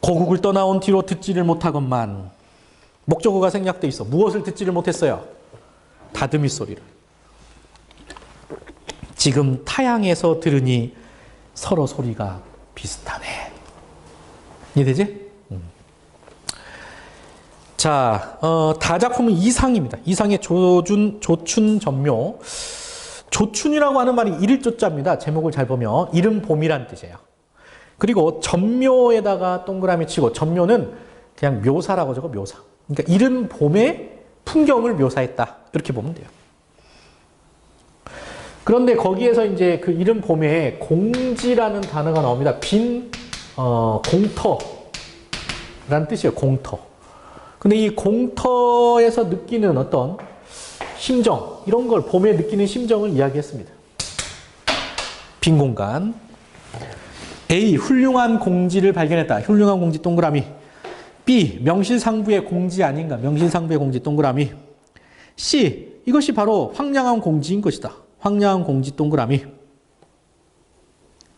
고국을 떠나온 뒤로 듣지를 못하건만. 목적어가 생략돼 있어. 무엇을 듣지를 못했어요? 다듬이 소리를. 지금 타향에서 들으니 서로 소리가 비슷하네. 이해되지? 자, 다작품은 이상입니다. 이상의 조춘, 전묘. 조춘이라고 하는 말이 이를 조자입니다. 제목을 잘 보면 이른 봄이란 뜻이에요. 그리고 전묘에다가 동그라미 치고, 전묘는 그냥 묘사라고 적어, 묘사. 그러니까 이른 봄의 풍경을 묘사했다. 이렇게 보면 돼요. 그런데 거기에서 이제 그 이른 봄에 공지라는 단어가 나옵니다. 공터라는 뜻이에요. 공터. 근데 이 공터에서 느끼는 어떤 심정, 이런 걸 봄에 느끼는 심정을 이야기했습니다. 빈 공간. A. 훌륭한 공지를 발견했다. 훌륭한 공지 동그라미. B. 명실상부의 공지 아닌가. 명실상부의 공지 동그라미. C. 이것이 바로 황량한 공지인 것이다. 황량한 공지 동그라미.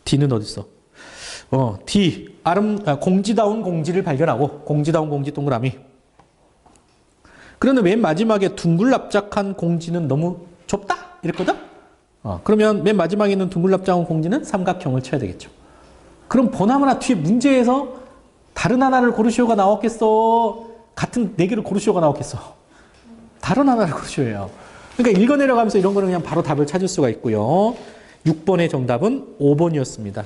D는 어디 있어? D. 공지다운 공지를 발견하고 공지다운 공지 동그라미. 그런데 맨 마지막에 둥글납작한 공지는 너무 좁다? 이랬거든? 그러면 맨 마지막에 있는 둥글납작한 공지는 삼각형을 쳐야 되겠죠. 그럼 보나마나 뒤에 문제에서 다른 하나를 고르시오가 나왔겠어? 같은 네 개를 고르시오가 나왔겠어? 다른 하나를 고르시오예요. 그러니까 읽어내려가면서 이런 거는 그냥 바로 답을 찾을 수가 있고요. 6번의 정답은 5번이었습니다.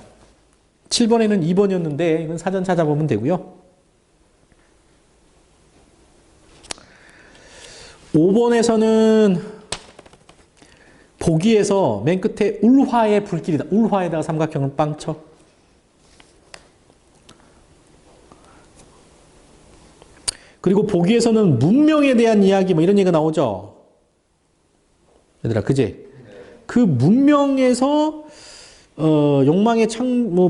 7번에는 2번이었는데 이건 사전 찾아보면 되고요. 5번에서는 보기에서 맨 끝에 울화의 불길이다. 울화에다가 삼각형을 빵 쳐. 그리고 보기에서는 문명에 대한 이야기 뭐 이런 얘기가 나오죠. 얘들아, 그지? 그 문명에서 욕망의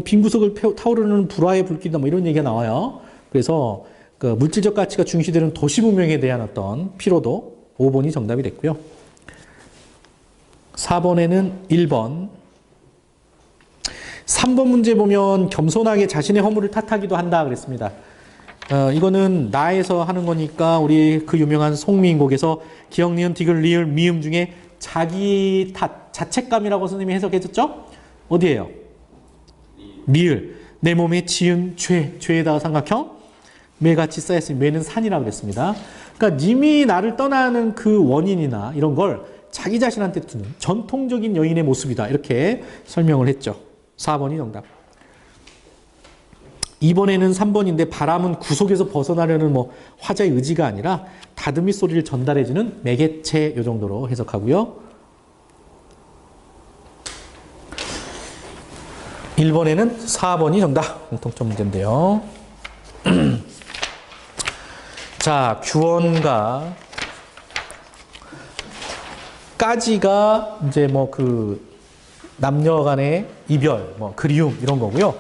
빈 구석을 타오르는 불화의 불길이다 뭐 이런 얘기가 나와요. 그래서 그 물질적 가치가 중시되는 도시 문명에 대한 어떤 피로도 5번이 정답이 됐고요. 4번에는 1번. 3번 문제 보면 겸손하게 자신의 허물을 탓하기도 한다 그랬습니다. 이거는 나에서 하는 거니까 우리 그 유명한 송미인곡에서 기역, 니은, 디귿, 리을, 미음 중에 자기 탓, 자책감이라고 선생님이 해석해줬죠? 어디예요? 리을. 내 몸에 지은 죄에다가 삼각형. 매같이 쌓였으니 매는 산이라고 그랬습니다. 그러니까 님이 나를 떠나는 그 원인이나 이런 걸 자기 자신한테 두는 전통적인 여인의 모습이다. 이렇게 설명을 했죠. 4번이 정답. 이번에는 3번인데 바람은 구속에서 벗어나려는 뭐 화자의 의지가 아니라 다듬이 소리를 전달해주는 매개체 요 정도로 해석하고요. 1번에는 4번이 정답. 공통점 문제인데요. 자, 규원가 까지가 이제 뭐 그 남녀 간의 이별, 뭐 그리움 이런 거고요.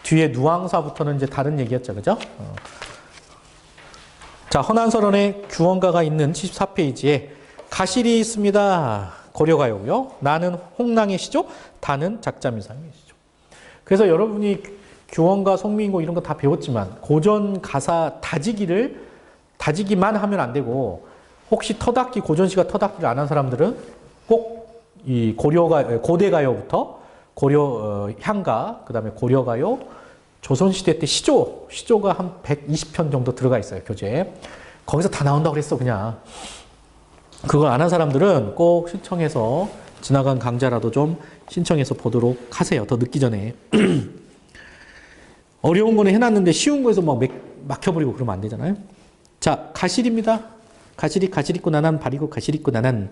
뒤에 누앙사부터는 이제 다른 얘기였죠. 그죠? 자, 허난설원의 규원가가 있는 74페이지에 가실이 있습니다. 고려가요고요. 나는 홍랑의 시조, 다는 작자미상의 시조. 그래서 여러분이 규원가, 송미인곡 이런 거 다 배웠지만 고전 가사 다지기만 하면 안 되고 혹시 터닥기, 고전시가 터닥기를 안 한 사람들은 꼭 이 고대가요부터 고려 향가, 그 다음에 고려가요, 조선시대 때 시조가 한 120편 정도 들어가 있어요, 교재에. 거기서 다 나온다고 그랬어, 그냥. 그걸 안 한 사람들은 꼭 신청해서 지나간 강좌라도 좀 신청해서 보도록 하세요. 더 늦기 전에. 어려운 거는 해놨는데 쉬운 거에서 막 막혀버리고 그러면 안 되잖아요. 자, 가실입니다. 가실이 가실 있고 나난 버리고 가실 있고 나난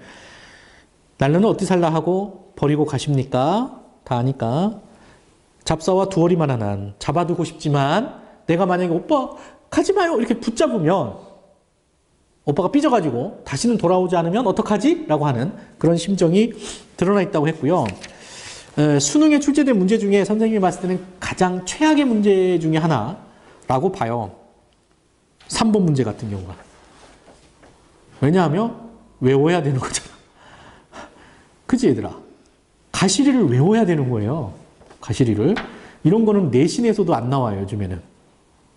날로는 어디 살라 하고 버리고 가십니까? 다 아니까. 잡사와 두어리만 하난 잡아두고 싶지만 내가 만약에 오빠 가지 마요 이렇게 붙잡으면 오빠가 삐져가지고 다시는 돌아오지 않으면 어떡하지? 라고 하는 그런 심정이 드러나 있다고 했고요. 수능에 출제된 문제 중에 선생님이 봤을 때는 가장 최악의 문제 중에 하나라고 봐요. 3번 문제 같은 경우가. 왜냐하면 외워야 되는 거잖아. 그치 얘들아? 가시리를 외워야 되는 거예요. 가시리를. 이런 거는 내신에서도 안 나와요, 요즘에는.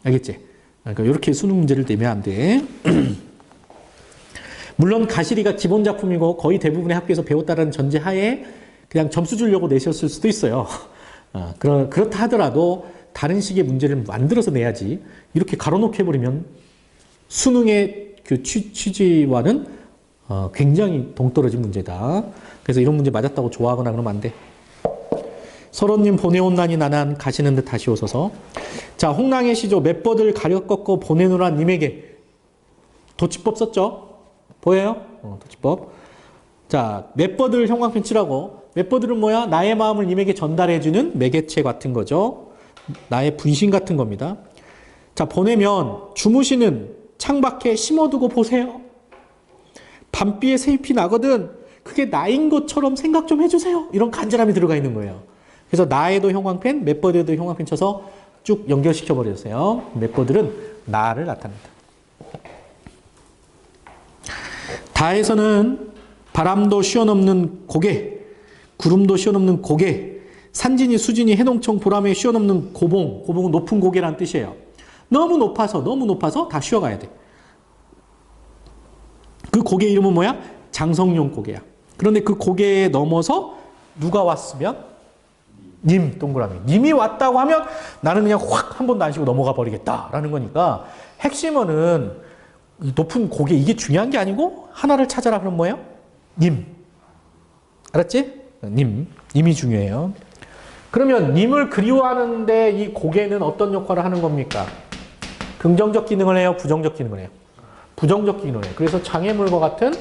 알겠지? 그러니까 이렇게 수능 문제를 내면 안 돼. 물론 가시리가 기본 작품이고 거의 대부분의 학교에서 배웠다는 전제하에 그냥 점수 주려고 내셨을 수도 있어요. 그렇다 하더라도 다른 식의 문제를 만들어서 내야지 이렇게 가로놓게 해버리면 수능의 그 취지와는 굉장히 동떨어진 문제다. 그래서 이런 문제 맞았다고 좋아하거나 그러면 안 돼. 설원님 보내온 난이 나난 가시는 듯 다시 오소서. 자, 홍랑의 시조 맷버들 가려 꺾어 보내노라 님에게. 도치법 썼죠? 보여요? 도치법. 자, 맷버들 형광펜 칠하고 맷버들은 뭐야? 나의 마음을 님에게 전달해주는 매개체 같은 거죠. 나의 분신 같은 겁니다. 자, 보내면 주무시는 창밖에 심어두고 보세요. 밤비에 새잎이 나거든 그게 나인 것처럼 생각 좀 해주세요. 이런 간절함이 들어가 있는 거예요. 그래서 나에도 형광펜, 맷버들에도 형광펜 쳐서 쭉 연결시켜 버렸어요. 맷버들은 나를 나타낸다. 다에서는 바람도 쉬어넘는 고개, 구름도 쉬어넘는 고개, 산진이 수진이 해농청 보람에 쉬어넘는 고봉, 고봉은 높은 고개란 뜻이에요. 너무 높아서 다 쉬어가야 돼. 그 고개 이름은 뭐야? 장성용 고개야. 그런데 그 고개에 넘어서 누가 왔으면? 님, 동그라미. 님이 왔다고 하면 나는 그냥 확 한 번도 안 쉬고 넘어가 버리겠다라는 거니까 핵심어는 높은 고개 이게 중요한 게 아니고 하나를 찾아라 그럼 뭐예요? 님. 알았지? 님이 중요해요. 그러면 님을 그리워하는데 이 고개는 어떤 역할을 하는 겁니까? 긍정적 기능을 해요? 부정적 기능을 해요? 부정적 기능을 해요. 그래서 장애물과 같은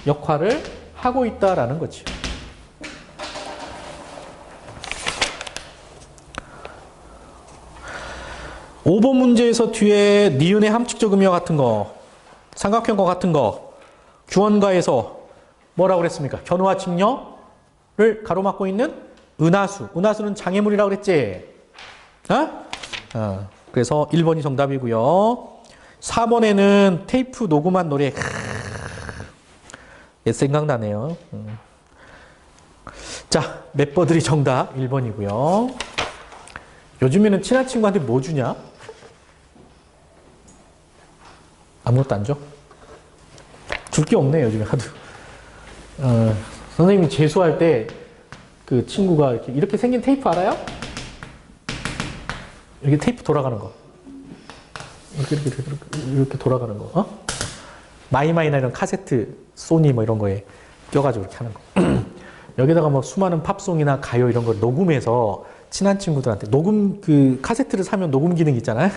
역할을 하고 있다라는 거죠. (5번) 문제에서 뒤에 니은의 함축적 음이와 같은 거, 삼각형과 같은 거, 규원가에서 뭐라고 그랬습니까? 견우와 직녀를 가로막고 있는 은하수. 은하수는 장애물이라고 그랬지? 그래서 1번이 정답이고요. 4번에는 테이프 녹음한 노래. 옛 생각나네요. 자, 멤버들이 정답 1번이고요. 요즘에는 친한 친구한테 뭐 주냐? 아무것도 안 줘? 줄 게 없네, 요즘에 하도. 선생님이 재수할 때 그 친구가 이렇게 생긴 테이프 알아요? 이렇게 테이프 돌아가는 거. 이렇게 돌아가는 거. 마이마이나 이런 카세트, 소니 뭐 이런 거에 껴가지고 이렇게 하는 거. 여기다가 뭐 수많은 팝송이나 가요 이런 걸 녹음해서 친한 친구들한테 녹음, 그 카세트를 사면 녹음 기능 있잖아요.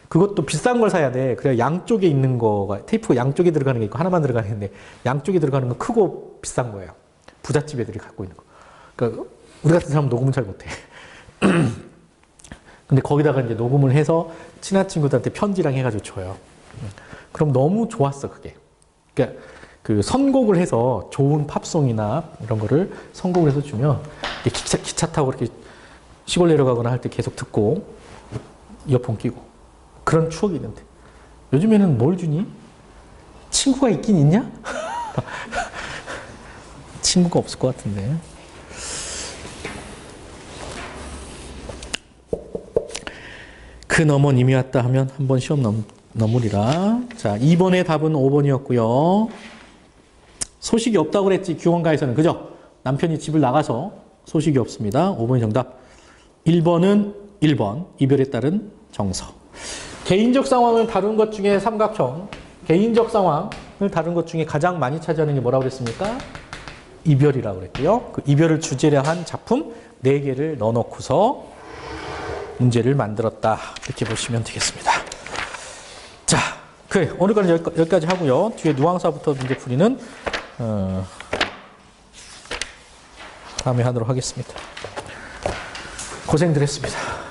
그것도 비싼 걸 사야 돼. 그래야 양쪽에 있는 거가, 테이프가 양쪽에 들어가는 게 있고 하나만 들어가는 게 있는데 양쪽에 들어가는 건 크고 비싼 거예요. 부잣집 애들이 갖고 있는 거. 그러니까 우리 같은 사람은 녹음을 잘 못해. 근데 거기다가 이제 녹음을 해서 친한 친구들한테 편지랑 해가지고 줘요. 그럼 너무 좋았어, 그게. 그러니까 그 선곡을 해서 좋은 팝송이나 이런 거를 선곡을 해서 주면 기차 타고 이렇게 시골 내려가거나 할 때 계속 듣고 이어폰 끼고 그런 추억이 있는데 요즘에는 뭘 주니? 친구가 있긴 있냐? 친구가 없을 것 같은데. 그 너먼 이미 왔다 하면 한번 시험 넘으리라. 자, 2번의 답은 5번이었고요. 소식이 없다고 그랬지, 규원가에서는. 그죠? 남편이 집을 나가서 소식이 없습니다. 5번이 정답. 1번은 1번. 이별에 따른 정서. 개인적 상황을 다룬 것 중에 삼각형. 개인적 상황을 다룬 것 중에 가장 많이 차지하는 게 뭐라고 그랬습니까? 이별이라고 그랬고요. 그 이별을 주제로 한 작품 4개를 넣어놓고서 문제를 만들었다. 이렇게 보시면 되겠습니다. 자, 그래. 오늘까지 여기까지 하고요. 뒤에 누앙사부터 문제 풀이는 다음에 하도록 하겠습니다. 고생들 했습니다.